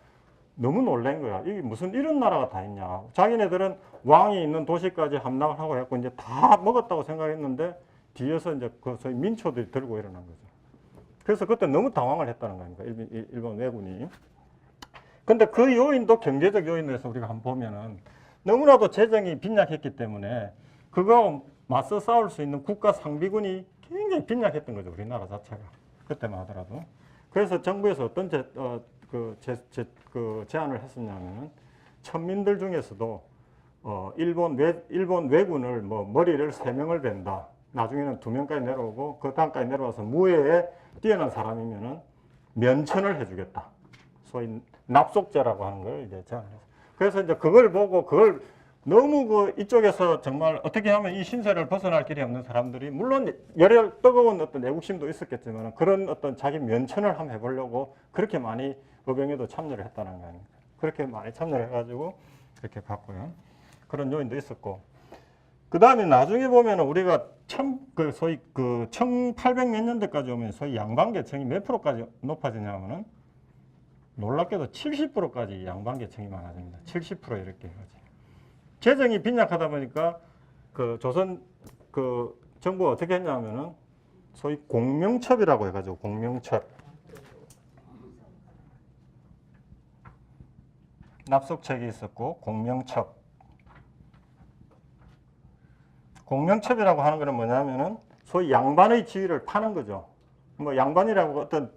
너무 놀란 거야. 이게 무슨 이런 나라가 다 있냐. 자기네들은 왕이 있는 도시까지 함락을 하고 했고 이제 다 먹었다고 생각했는데 뒤에서 이제 그 소위 민초들이 들고 일어난 거죠. 그래서 그때 너무 당황을 했다는 거니까 일본 왜군이. 근데 그 요인도 경제적 요인에서 우리가 한번 보면은 너무나도 재정이 빈약했기 때문에 그거 맞서 싸울 수 있는 국가 상비군이 굉장히 빈약했던 거죠. 우리나라 자체가. 그때만 하더라도. 그래서 정부에서 어떤 제안을 했었냐면은 천민들 중에서도 일본 왜군을 뭐 머리를 3명을 벤다. 나중에는 2명까지 내려오고 그 다음까지 내려와서 무예에 뛰어난 사람이면은 면천을 해주겠다. 소위 납속죄라고 하는 걸 이제 제안을 했어요. 그래서 이제 그걸 보고 그걸 너무 그 이쪽에서 정말 어떻게 하면 이 신세를 벗어날 길이 없는 사람들이 물론 열혈 뜨거운 어떤 애국심도 있었겠지만 그런 어떤 자기 면천을 한번 해보려고 그렇게 많이 어병에도 참여를 했다는 거 아닙니까? 그렇게 많이 참여를 해가지고 그렇게 갔고요. 그런 요인도 있었고. 그 다음에 나중에 보면 우리가 소위 1800 몇 년대까지 오면 소위 양반계층이 몇 프로까지 높아지냐면은 놀랍게도 70%까지 양반계층이 많아집니다. 70% 이렇게 해가지고. 재정이 빈약하다 보니까 그 조선 그 정부가 어떻게 했냐면은 소위 공명첩이라고 해가지고 공명첩. 납속책이 있었고 공명첩. 공명첩이라고 하는 것은 뭐냐면은 소위 양반의 지위를 파는 거죠. 뭐 양반이라고 어떤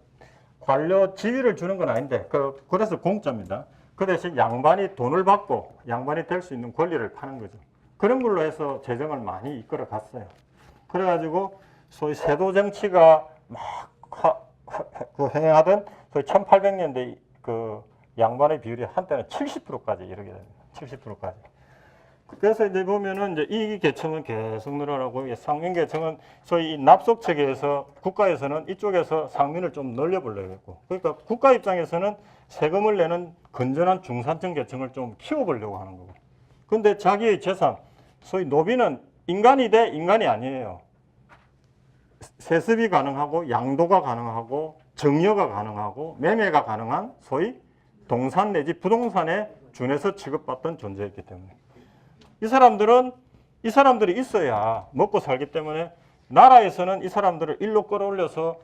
관료 지위를 주는 건 아닌데 그래서 공짜입니다. 그 대신 양반이 돈을 받고 양반이 될 수 있는 권리를 파는 거죠. 그런 걸로 해서 재정을 많이 이끌어 갔어요. 그래가지고 소위 세도 정치가 막 행하던 소위 1800년대 그 양반의 비율이 한때는 70%까지 이르게 됩니다. 70%까지. 그래서 이제 보면은 이제 이 계층은 계속 늘어나고 상민 계층은 소위 이 납속 체계에서 국가에서는 이쪽에서 상민을 좀 늘려보려고 했고 그러니까 국가 입장에서는 세금을 내는 건전한 중산층 계층을 좀 키워보려고 하는 거고. 근데 자기의 재산, 소위 노비는 인간이 돼 인간이 아니에요. 세습이 가능하고 양도가 가능하고 정여가 가능하고 매매가 가능한 소위 동산 내지 부동산에 준해서 취급받던 존재였기 때문에 이 사람들이 있어야 먹고 살기 때문에 나라에서는 이 사람들을 일로 끌어올려서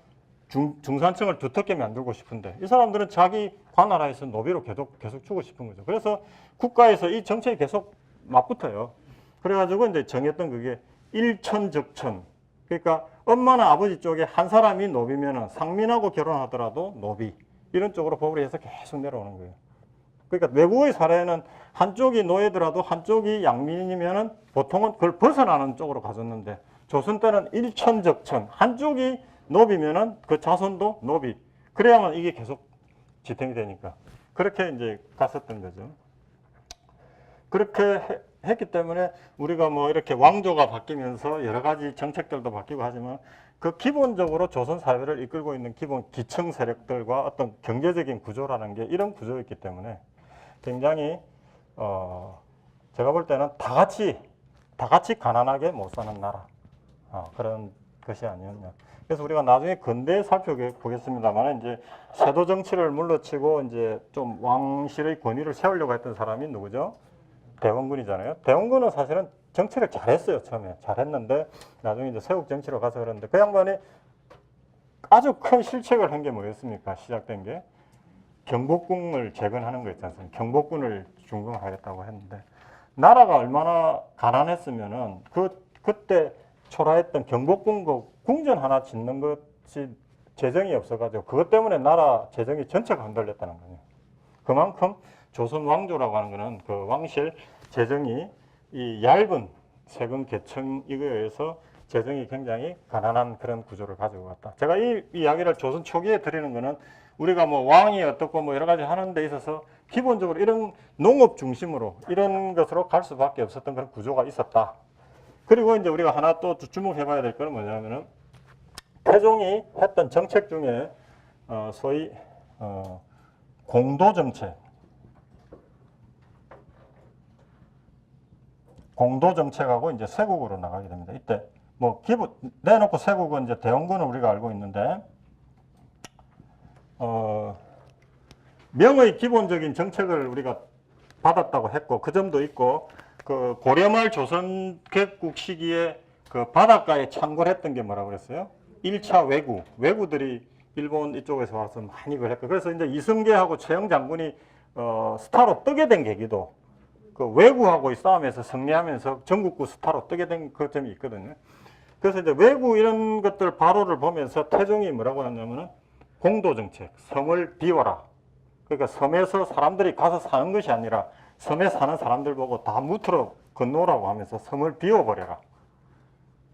중산층을 두텁게 만들고 싶은데 이 사람들은 자기 관나라에서 노비로 계속 주고 싶은 거죠. 그래서 국가에서 이 정책이 계속 맞붙어요. 그래가지고 이제 정했던 그게 일천적천. 그러니까 엄마나 아버지 쪽에 한 사람이 노비면은 상민하고 결혼하더라도 노비. 이런 쪽으로 법을 해서 계속 내려오는 거예요. 그러니까 외국의 사례는 한쪽이 노예더라도 한쪽이 양민이면은 보통은 그걸 벗어나는 쪽으로 가졌는데 조선 때는 일천적천, 한쪽이 노비면은 그 자손도 노비. 그래야만 이게 계속 지탱이 되니까. 그렇게 이제 갔었던 거죠. 그렇게 했기 때문에 우리가 뭐 이렇게 왕조가 바뀌면서 여러 가지 정책들도 바뀌고 하지만 그 기본적으로 조선 사회를 이끌고 있는 기본 기층 세력들과 어떤 경제적인 구조라는 게 이런 구조였기 때문에 굉장히 제가 볼 때는 다 같이 가난하게 못 사는 나라 그런 것이 아니었냐. 그래서 우리가 나중에 근대에 살펴보겠습니다만 이제 세도 정치를 물러치고 이제 좀 왕실의 권위를 세우려고 했던 사람이 누구죠? 대원군이잖아요. 대원군은 사실은 정치를 잘했어요. 처음에 잘했는데 나중에 이제 세국 정치로 가서 그러는데 그 양반이 아주 큰 실책을 한 게 뭐였습니까? 시작된 게 경복궁을 재건하는 거 있지 않습니까? 경복궁을 준공하겠다고 했는데 나라가 얼마나 가난했으면은 그때 초라했던 경복궁 궁전 하나 짓는 것이 재정이 없어가지고 그것 때문에 나라 재정이 전체가 흔들렸다는 거예요. 그만큼 조선 왕조라고 하는 것은 그 왕실 재정이 이 얇은 세금 계층 이거에 의해서 재정이 굉장히 가난한 그런 구조를 가지고 갔다. 제가 이 이야기를 조선 초기에 드리는 거는 우리가 뭐 왕이 어떻고 뭐 여러 가지 하는 데 있어서 기본적으로 이런 농업 중심으로 이런 것으로 갈 수밖에 없었던 그런 구조가 있었다. 그리고 이제 우리가 하나 또 주목해 봐야 될 거는 뭐냐면은 태종이 했던 정책 중에 소위 공도 정책. 공도 정책하고 이제 세국으로 나가게 됩니다. 이때 뭐 기본 내놓고 세국은 이제 대원군을 우리가 알고 있는데 명의 기본적인 정책을 우리가 받았다고 했고 그 점도 있고 그 고려말 조선 개국 시기에 그 바닷가에 창궐했던 게 뭐라고 그랬어요? 1차 외구들이 일본 이쪽에서 와서 많이 그랬고 그래서 이제 이승계하고 최영 장군이 스타로 뜨게 된 계기도 그 외구하고의 싸움에서 승리하면서 전국구 스타로 뜨게 된 그 점이 있거든요. 그래서 이제 외구 이런 것들 바로를 보면서 태종이 뭐라고 하냐면은 공도정책, 섬을 비워라. 그러니까 섬에서 사람들이 가서 사는 것이 아니라 섬에 사는 사람들 보고 다 무트로 건너오라고 하면서 섬을 비워버려라.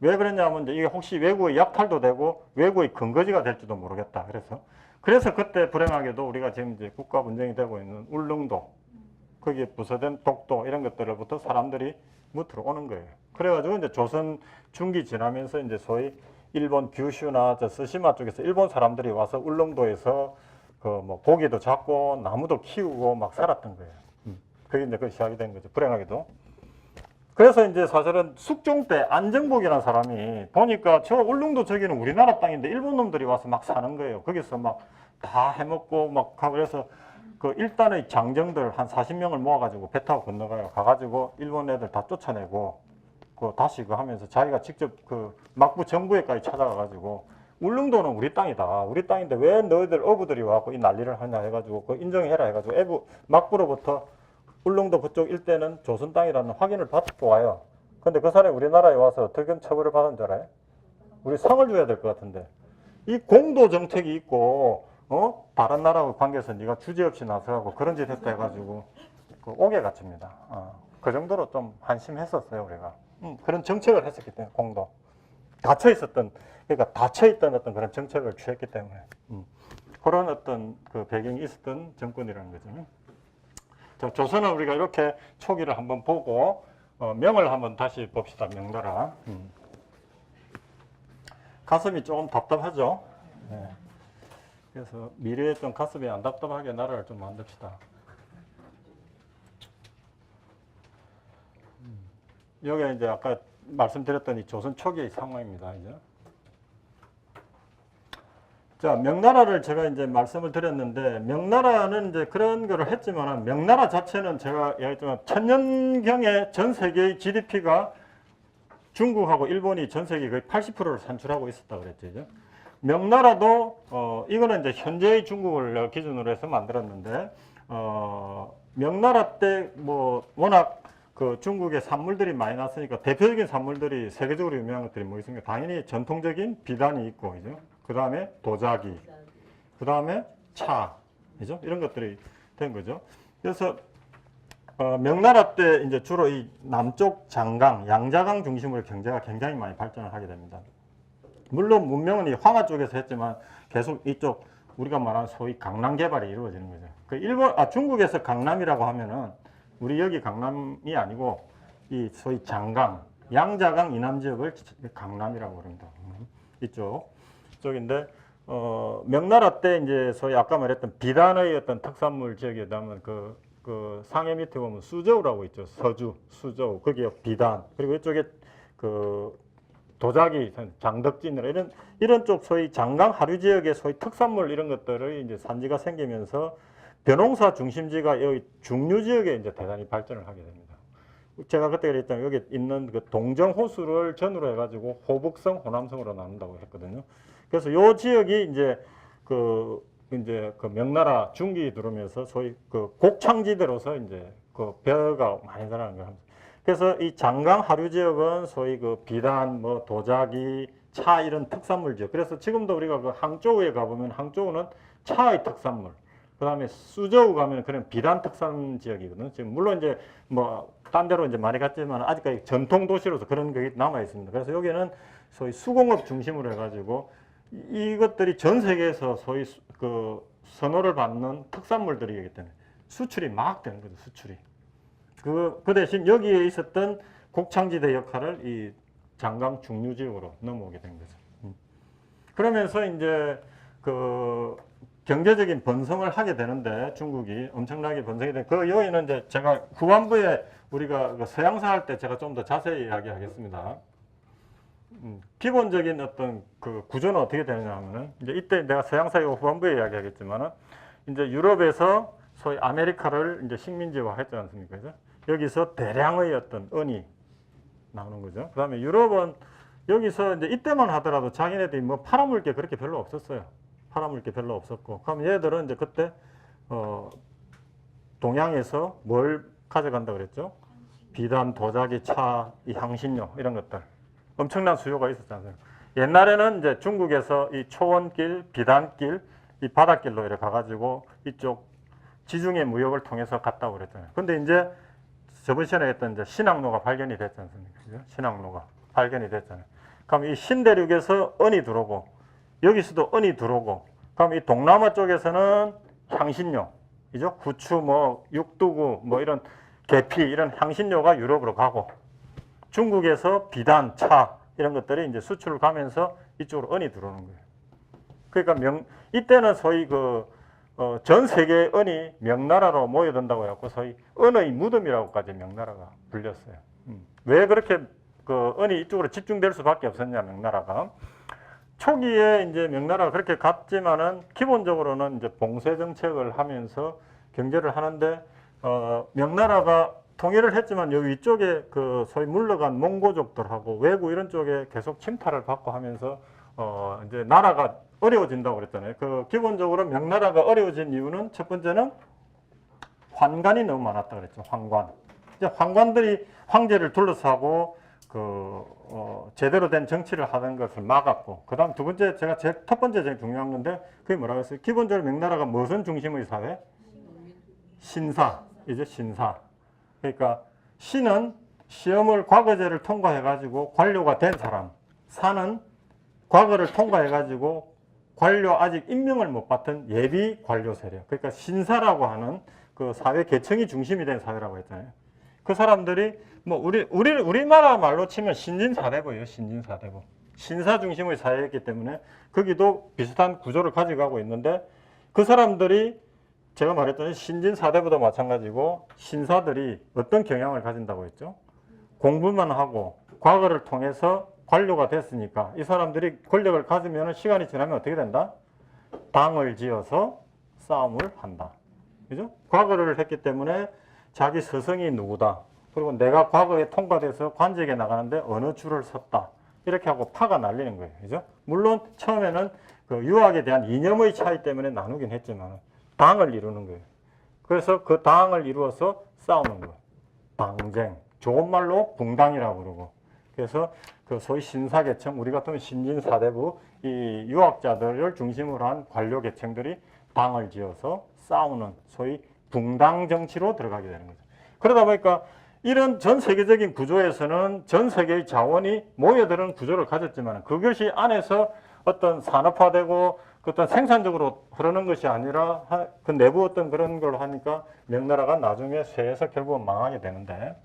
왜 그랬냐면 이제 이게 혹시 외구의 약탈도 되고 외구의 근거지가 될지도 모르겠다. 그래서 그때 불행하게도 우리가 지금 이제 국가 분쟁이 되고 있는 울릉도 거기에 부서된 독도 이런 것들로부터 사람들이 무트로 오는 거예요. 그래가지고 이제 조선 중기 지나면서 이제 소위 일본 규슈나 저 스시마 쪽에서 일본 사람들이 와서 울릉도에서 그 뭐 고기도 잡고 나무도 키우고 막 살았던 거예요. 그게 이제 그 시작이 된 거죠. 불행하게도. 그래서 이제 사실은 숙종 때 안정복이라는 사람이 보니까 저 울릉도 저기는 우리나라 땅인데 일본 놈들이 와서 막 사는 거예요. 거기서 막 다 해먹고 막 하고 그래서 그 일단의 장정들 한 40명을 모아가지고 배 타고 건너가요. 가가지고 일본 애들 다 쫓아내고 그 다시 그 하면서 자기가 직접 그 막부 정부에까지 찾아가가지고 울릉도는 우리 땅이다. 우리 땅인데 왜 너희들 어부들이 와갖고 이 난리를 하냐 해가지고 그 인정해라 해가지고 막부로부터 울릉도 그쪽 일대는 조선 땅이라는 확인을 받고 와요. 근데 그 사람이 우리나라에 와서 어떻게 처벌을 받은 줄 알아요? 우리 상을 줘야 될 것 같은데. 이 공도 정책이 있고 다른 나라하고 관계에서 네가 주제 없이 나서고 그런 짓 했다 해가지고 그 옥에 갇힙니다. 그 정도로 좀 한심했었어요 우리가. 그런 정책을 했었기 때문에 공도 그러니까 닫혀있던 어떤 그런 정책을 취했기 때문에 그런 어떤 그 배경이 있었던 정권이라는 거죠. 자, 조선은 우리가 이렇게 초기를 한번 보고 명을 한번 다시 봅시다. 명나라. 가슴이 조금 답답하죠. 네. 그래서 미래에 좀 가슴이 안 답답하게 나라를 좀 만듭시다. 여기 이제 아까 말씀드렸던 이 조선 초기의 상황입니다. 이제. 자, 명나라를 제가 이제 말씀을 드렸는데, 명나라는 이제 그런 거를 했지만, 명나라 자체는 제가 얘기했지만, 천년경에 전 세계의 GDP가 중국하고 일본이 전 세계 거의 80%를 산출하고 있었다고 그랬죠. 명나라도, 이거는 이제 현재의 중국을 기준으로 해서 만들었는데, 명나라 때 뭐, 워낙 그 중국의 산물들이 많이 났으니까 대표적인 산물들이 세계적으로 유명한 것들이 뭐 있습니까? 당연히 전통적인 비단이 있고, 그죠? 그 다음에 도자기, 그 다음에 차, 그죠? 이런 것들이 된 거죠. 그래서 명나라 때 이제 주로 이 남쪽 장강, 양자강 중심으로 경제가 굉장히 많이 발전을 하게 됩니다. 물론 문명은 이 황하 쪽에서 했지만 계속 이쪽 우리가 말하는 소위 강남 개발이 이루어지는 거죠. 중국에서 강남이라고 하면은 우리 여기 강남이 아니고 이 소위 장강, 양자강 이남 지역을 강남이라고 그럽니다. 이쪽인데 명나라 때 이제 소위 아까 말했던 비단의 어떤 특산물 지역에 되면 그 상해 밑에 보면 수저우라고 있죠. 서주, 수저우, 거기에 비단, 그리고 이쪽에 그 도자기, 장덕진이나 이런 쪽 소위 장강 하류 지역의 소위 특산물 이런 것들의 이제 산지가 생기면서 벼농사 중심지가 여기 중류 지역에 이제 대단히 발전을 하게 됩니다. 제가 그때 그랬잖아요. 여기 있는 그 동정 호수를 전으로 해가지고 호북성, 호남성으로 나눈다고 했거든요. 그래서 요 지역이 이제 그 명나라 중기 들어오면서 소위 그 곡창지대로서 이제 그 벼가 많이 자라는 거예요. 그래서 이 장강 하류 지역은 소위 그 비단, 뭐 도자기, 차 이런 특산물 지역. 그래서 지금도 우리가 그 항저우에 가보면 항저우는 차의 특산물. 그 다음에 수저우 가면 그런 비단 특산 지역이거든요. 지금 물론 이제 뭐 딴 데로 이제 많이 갔지만 아직까지 전통 도시로서 그런 게 남아 있습니다. 그래서 여기는 소위 수공업 중심으로 해가지고 이것들이 전 세계에서 소위 그 선호를 받는 특산물들이기 때문에 수출이 막 되는 거죠. 수출이. 그 대신 여기에 있었던 곡창지대 역할을 이 장강 중류 지역으로 넘어오게 된 거죠. 그러면서 이제 그 경제적인 번성을 하게 되는데 중국이 엄청나게 번성이 된 그 여기는 이제 제가 후반부에 우리가 그 서양사 할 때 제가 좀 더 자세히 이야기하겠습니다. 기본적인 어떤 그 구조는 어떻게 되느냐 하면은 이제 이때 내가 서양사 후반부에 이야기하겠지만은 이제 유럽에서 소위 아메리카를 이제 식민지화 했지 않습니까? 그죠? 여기서 대량의 어떤 은이 나오는 거죠. 그 다음에 유럽은 여기서 이제 이때만 하더라도 자기네들이 뭐 팔아먹을 게 그렇게 별로 없었어요. 팔아먹을 게 별로 없었고. 그럼 얘들은 이제 그때, 동양에서 뭘 가져간다 그랬죠? 비단, 도자기, 차, 이 향신료, 이런 것들. 엄청난 수요가 있었지 않습니까? 옛날에는 이제 중국에서 이 초원길, 비단길, 이 바닷길로 이렇게 가가지고 이쪽 지중해 무역을 통해서 갔다고 그랬잖아요. 근데 이제 저번 시간에 했던 이제 신항로가 발견이 됐지 않습니까? 그죠? 신항로가 발견이 됐잖아요. 그럼 이 신대륙에서 은이 들어오고, 여기서도 은이 들어오고, 그럼 이 동남아 쪽에서는 향신료, 이죠? 후추, 뭐, 육두구, 뭐 이런 계피, 이런 향신료가 유럽으로 가고, 중국에서 비단, 차, 이런 것들이 이제 수출을 가면서 이쪽으로 은이 들어오는 거예요. 그러니까 이때는 소위 전 세계의 은이 명나라로 모여든다고 해갖고 소위 은의 무덤이라고까지 명나라가 불렸어요. 왜 그렇게 그 은이 이쪽으로 집중될 수밖에 없었냐, 명나라가. 초기에 이제 명나라가 그렇게 갔지만은 기본적으로는 이제 봉쇄 정책을 하면서 경제를 하는데, 명나라가 통일을 했지만 여기 위쪽에 그 소위 물러간 몽고족들하고 외구 이런 쪽에 계속 침탈을 받고 하면서 이제 나라가 어려워진다고 그랬잖아요. 그 기본적으로 명나라가 어려워진 이유는 첫 번째는 환관이 너무 많았다 그랬죠. 환관. 이제 환관들이 황제를 둘러싸고 제대로 된 정치를 하는 것을 막았고, 그 다음 두 번째, 제가 첫 번째 제일 중요한 건데, 그게 뭐라고 했어요? 기본적으로 명나라가 무슨 중심의 사회? 신사. 이제 신사. 그러니까 신은 시험을 과거제를 통과해가지고 관료가 된 사람, 사는 과거를 통과해가지고 관료 아직 임명을 못 받은 예비 관료 세력. 그러니까 신사라고 하는 그 사회 계층이 중심이 된 사회라고 했잖아요. 그 사람들이 뭐 우리나라 말로 치면 신진사대부예요. 신진사대부. 신사 중심의 사회였기 때문에 거기도 비슷한 구조를 가져가고 있는데, 그 사람들이 제가 말했더니 신진사대부도 마찬가지고 신사들이 어떤 경향을 가진다고 했죠? 공부만 하고 과거를 통해서 관료가 됐으니까 이 사람들이 권력을 가지면 시간이 지나면 어떻게 된다? 당을 지어서 싸움을 한다. 그죠? 과거를 했기 때문에 자기 스승이 누구다. 그리고 내가 과거에 통과돼서 관직에 나가는데 어느 줄을 섰다. 이렇게 하고 파가 날리는 거예요. 그죠? 물론 처음에는 그 유학에 대한 이념의 차이 때문에 나누긴 했지만 당을 이루는 거예요. 그래서 그 당을 이루어서 싸우는 거예요. 당쟁. 좋은 말로 붕당이라고 그러고. 그래서 그 소위 신사계층, 우리 같으면 신진사대부, 이 유학자들을 중심으로 한 관료 계층들이 당을 지어서 싸우는 소위 붕당 정치로 들어가게 되는 거죠. 그러다 보니까 이런 전 세계적인 구조에서는 전 세계의 자원이 모여드는 구조를 가졌지만 그것이 안에서 어떤 산업화되고 어떤 생산적으로 흐르는 것이 아니라 그 내부 어떤 그런 걸 하니까 명나라가 나중에 쇠해서 결국은 망하게 되는데,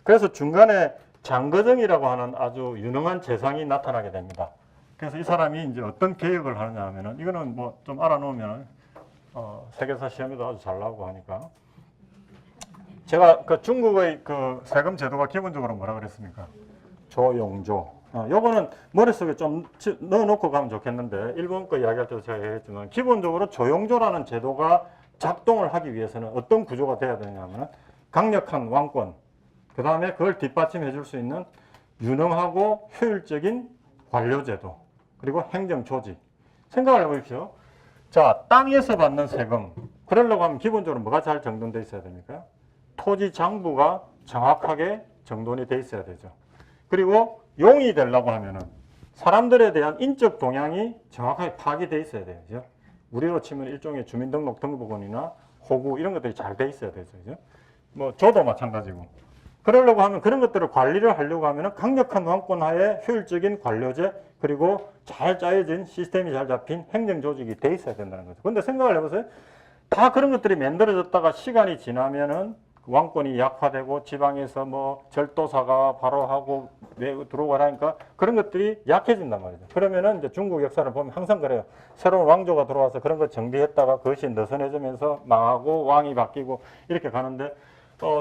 그래서 중간에 장거정이라고 하는 아주 유능한 재상이 나타나게 됩니다. 그래서 이 사람이 이제 어떤 개혁을 하느냐 하면은, 이거는 뭐 좀 알아놓으면 세계사 시험에도 아주 잘 나오고 하니까, 제가 그 중국의 그 세금 제도가 기본적으로 뭐라 그랬습니까? 조용조. 요거는 머릿속에 좀 넣어놓고 가면 좋겠는데, 일본 거 이야기할 때도 제가 얘기했지만, 기본적으로 조용조라는 제도가 작동을 하기 위해서는 어떤 구조가 돼야 되냐면, 강력한 왕권, 그 다음에 그걸 뒷받침해 줄 수 있는 유능하고 효율적인 관료제도, 그리고 행정조직. 생각을 해보십시오. 자, 땅에서 받는 세금, 그러려고 하면 기본적으로 뭐가 잘 정돈돼 있어야 됩니까? 토지 장부가 정확하게 정돈이 돼 있어야 되죠. 그리고 용이 되려고 하면은 사람들에 대한 인적 동향이 정확하게 파악이 돼 있어야 되죠. 우리로 치면 일종의 주민등록 등록원이나 호구 이런 것들이 잘 돼 있어야 되죠. 뭐 저도 마찬가지고. 그러려고 하면 그런 것들을 관리를 하려고 하면은 강력한 왕권 하에 효율적인 관료제, 그리고 잘 짜여진 시스템이 잘 잡힌 행정 조직이 돼 있어야 된다는 거죠. 근데 생각을 해보세요. 다 그런 것들이 만들어졌다가 시간이 지나면은 왕권이 약화되고 지방에서 뭐 절도사가 바로 하고 들어오고 하니까 그런 것들이 약해진단 말이죠. 그러면은 이제 중국 역사를 보면 항상 그래요. 새로운 왕조가 들어와서 그런 걸 정비했다가 그것이 느슨해지면서 망하고 왕이 바뀌고 이렇게 가는데,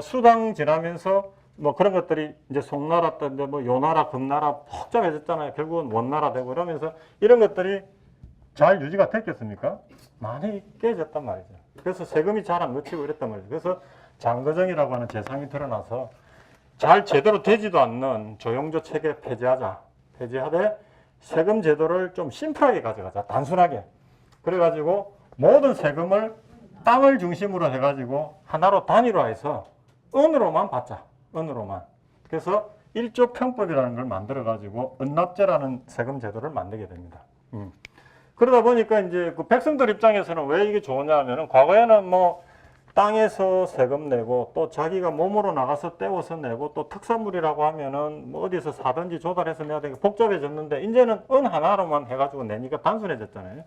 수당 지나면서 뭐 그런 것들이 이제 송나라 때인데 뭐 요나라, 금나라 복잡해졌잖아요. 결국은 원나라 되고 이러면서 이런 것들이 잘 유지가 됐겠습니까? 많이 깨졌단 말이죠. 그래서 세금이 잘 안 묻히고 이랬단 말이죠. 그래서 장거정이라고 하는 재상이 드러나서 잘 제대로 되지도 않는 조용조 체계 폐지하되 세금 제도를 좀 심플하게 가져가자. 단순하게. 그래가지고 모든 세금을 땅을 중심으로 해가지고 하나로 단일화해서 은으로만 받자. 은으로만. 그래서 1조 평법이라는 걸 만들어가지고 은납제라는 세금 제도를 만들게 됩니다. 그러다 보니까 이제 그 백성들 입장에서는 왜 이게 좋으냐 하면은, 과거에는 뭐 땅에서 세금 내고 또 자기가 몸으로 나가서 떼워서 내고 또 특산물이라고 하면은 뭐 어디서 사든지 조달해서 내야 되니까 복잡해졌는데, 이제는 은 하나로만 해가지고 내니까 단순해졌잖아요.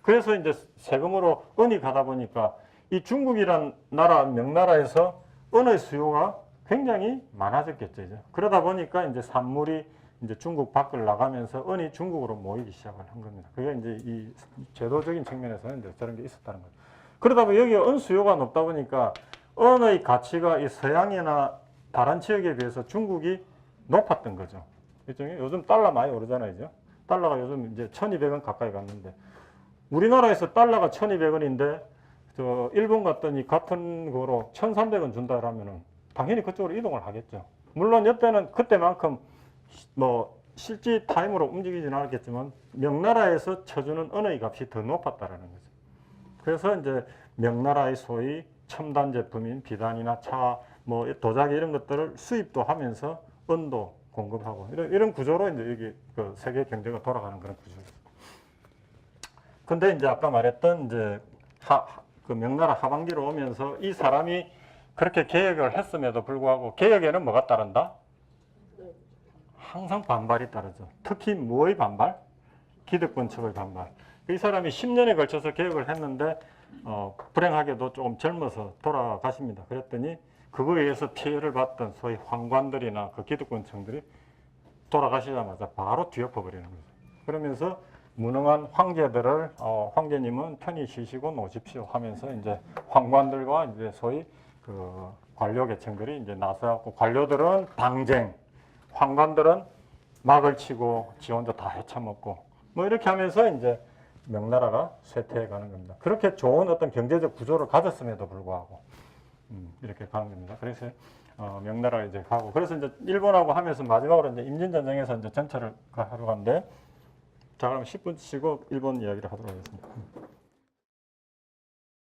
그래서 이제 세금으로 은이 가다 보니까 이 중국이란 나라, 명나라에서 은의 수요가 굉장히 많아졌겠죠. 이제. 그러다 보니까 이제 산물이 이제 중국 밖을 나가면서 은이 중국으로 모이기 시작을 한 겁니다. 그게 이제 이 제도적인 측면에서는 이제 저런 게 있었다는 거죠. 그러다 보니 여기 은 수요가 높다 보니까 은의 가치가 이 서양이나 다른 지역에 비해서 중국이 높았던 거죠. 일종의 요즘 달러 많이 오르잖아요. 이제. 달러가 요즘 이제 1200원 가까이 갔는데, 우리나라에서 달러가 1200원인데 저 일본 갔더니 같은 거로 1300원 준다 그러면은 당연히 그쪽으로 이동을 하겠죠. 물론 이때는 그때만큼 뭐 실제 타임으로 움직이지는 않았겠지만 명나라에서 쳐주는 은의 값이 더 높았다라는 거죠. 그래서 이제 명나라의 소위 첨단 제품인 비단이나 차, 뭐 도자기 이런 것들을 수입도 하면서 은도 공급하고 이런 구조로 이제 여기 그 세계 경제가 돌아가는 그런 구조예요. 근데 이제 아까 말했던 이제 그 명나라 하반기로 오면서 이 사람이 그렇게 개혁을 했음에도 불구하고 개혁에는 뭐가 따른다? 항상 반발이 따르죠. 특히 뭐의 반발? 기득권층의 반발. 이 사람이 10년에 걸쳐서 개혁을 했는데 불행하게도 조금 젊어서 돌아가십니다. 그랬더니 그거에 의해서 피해를 받던 소위 황관들이나 그 기득권층들이 돌아가시자마자 바로 뒤엎어버리는 거죠. 그러면서 무능한 황제들을 황제님은 편히 쉬시고 노십시오 하면서 이제 황관들과 이제 소위 그 관료 계층들이 이제 나서갖고, 관료들은 당쟁, 황관들은 막을 치고 지 혼자 다 헤쳐먹고 뭐 이렇게 하면서 이제 명나라가 쇠퇴해 가는 겁니다. 그렇게 좋은 어떤 경제적 구조를 가졌음에도 불구하고 이렇게 가는 겁니다. 그래서 명나라가 이제 가고, 그래서 이제 일본하고 하면서 마지막으로 이제 임진전쟁에서 이제 전철을 하러 간데, 자 그럼 10분 쉬고 일본 이야기를 하도록 하겠습니다.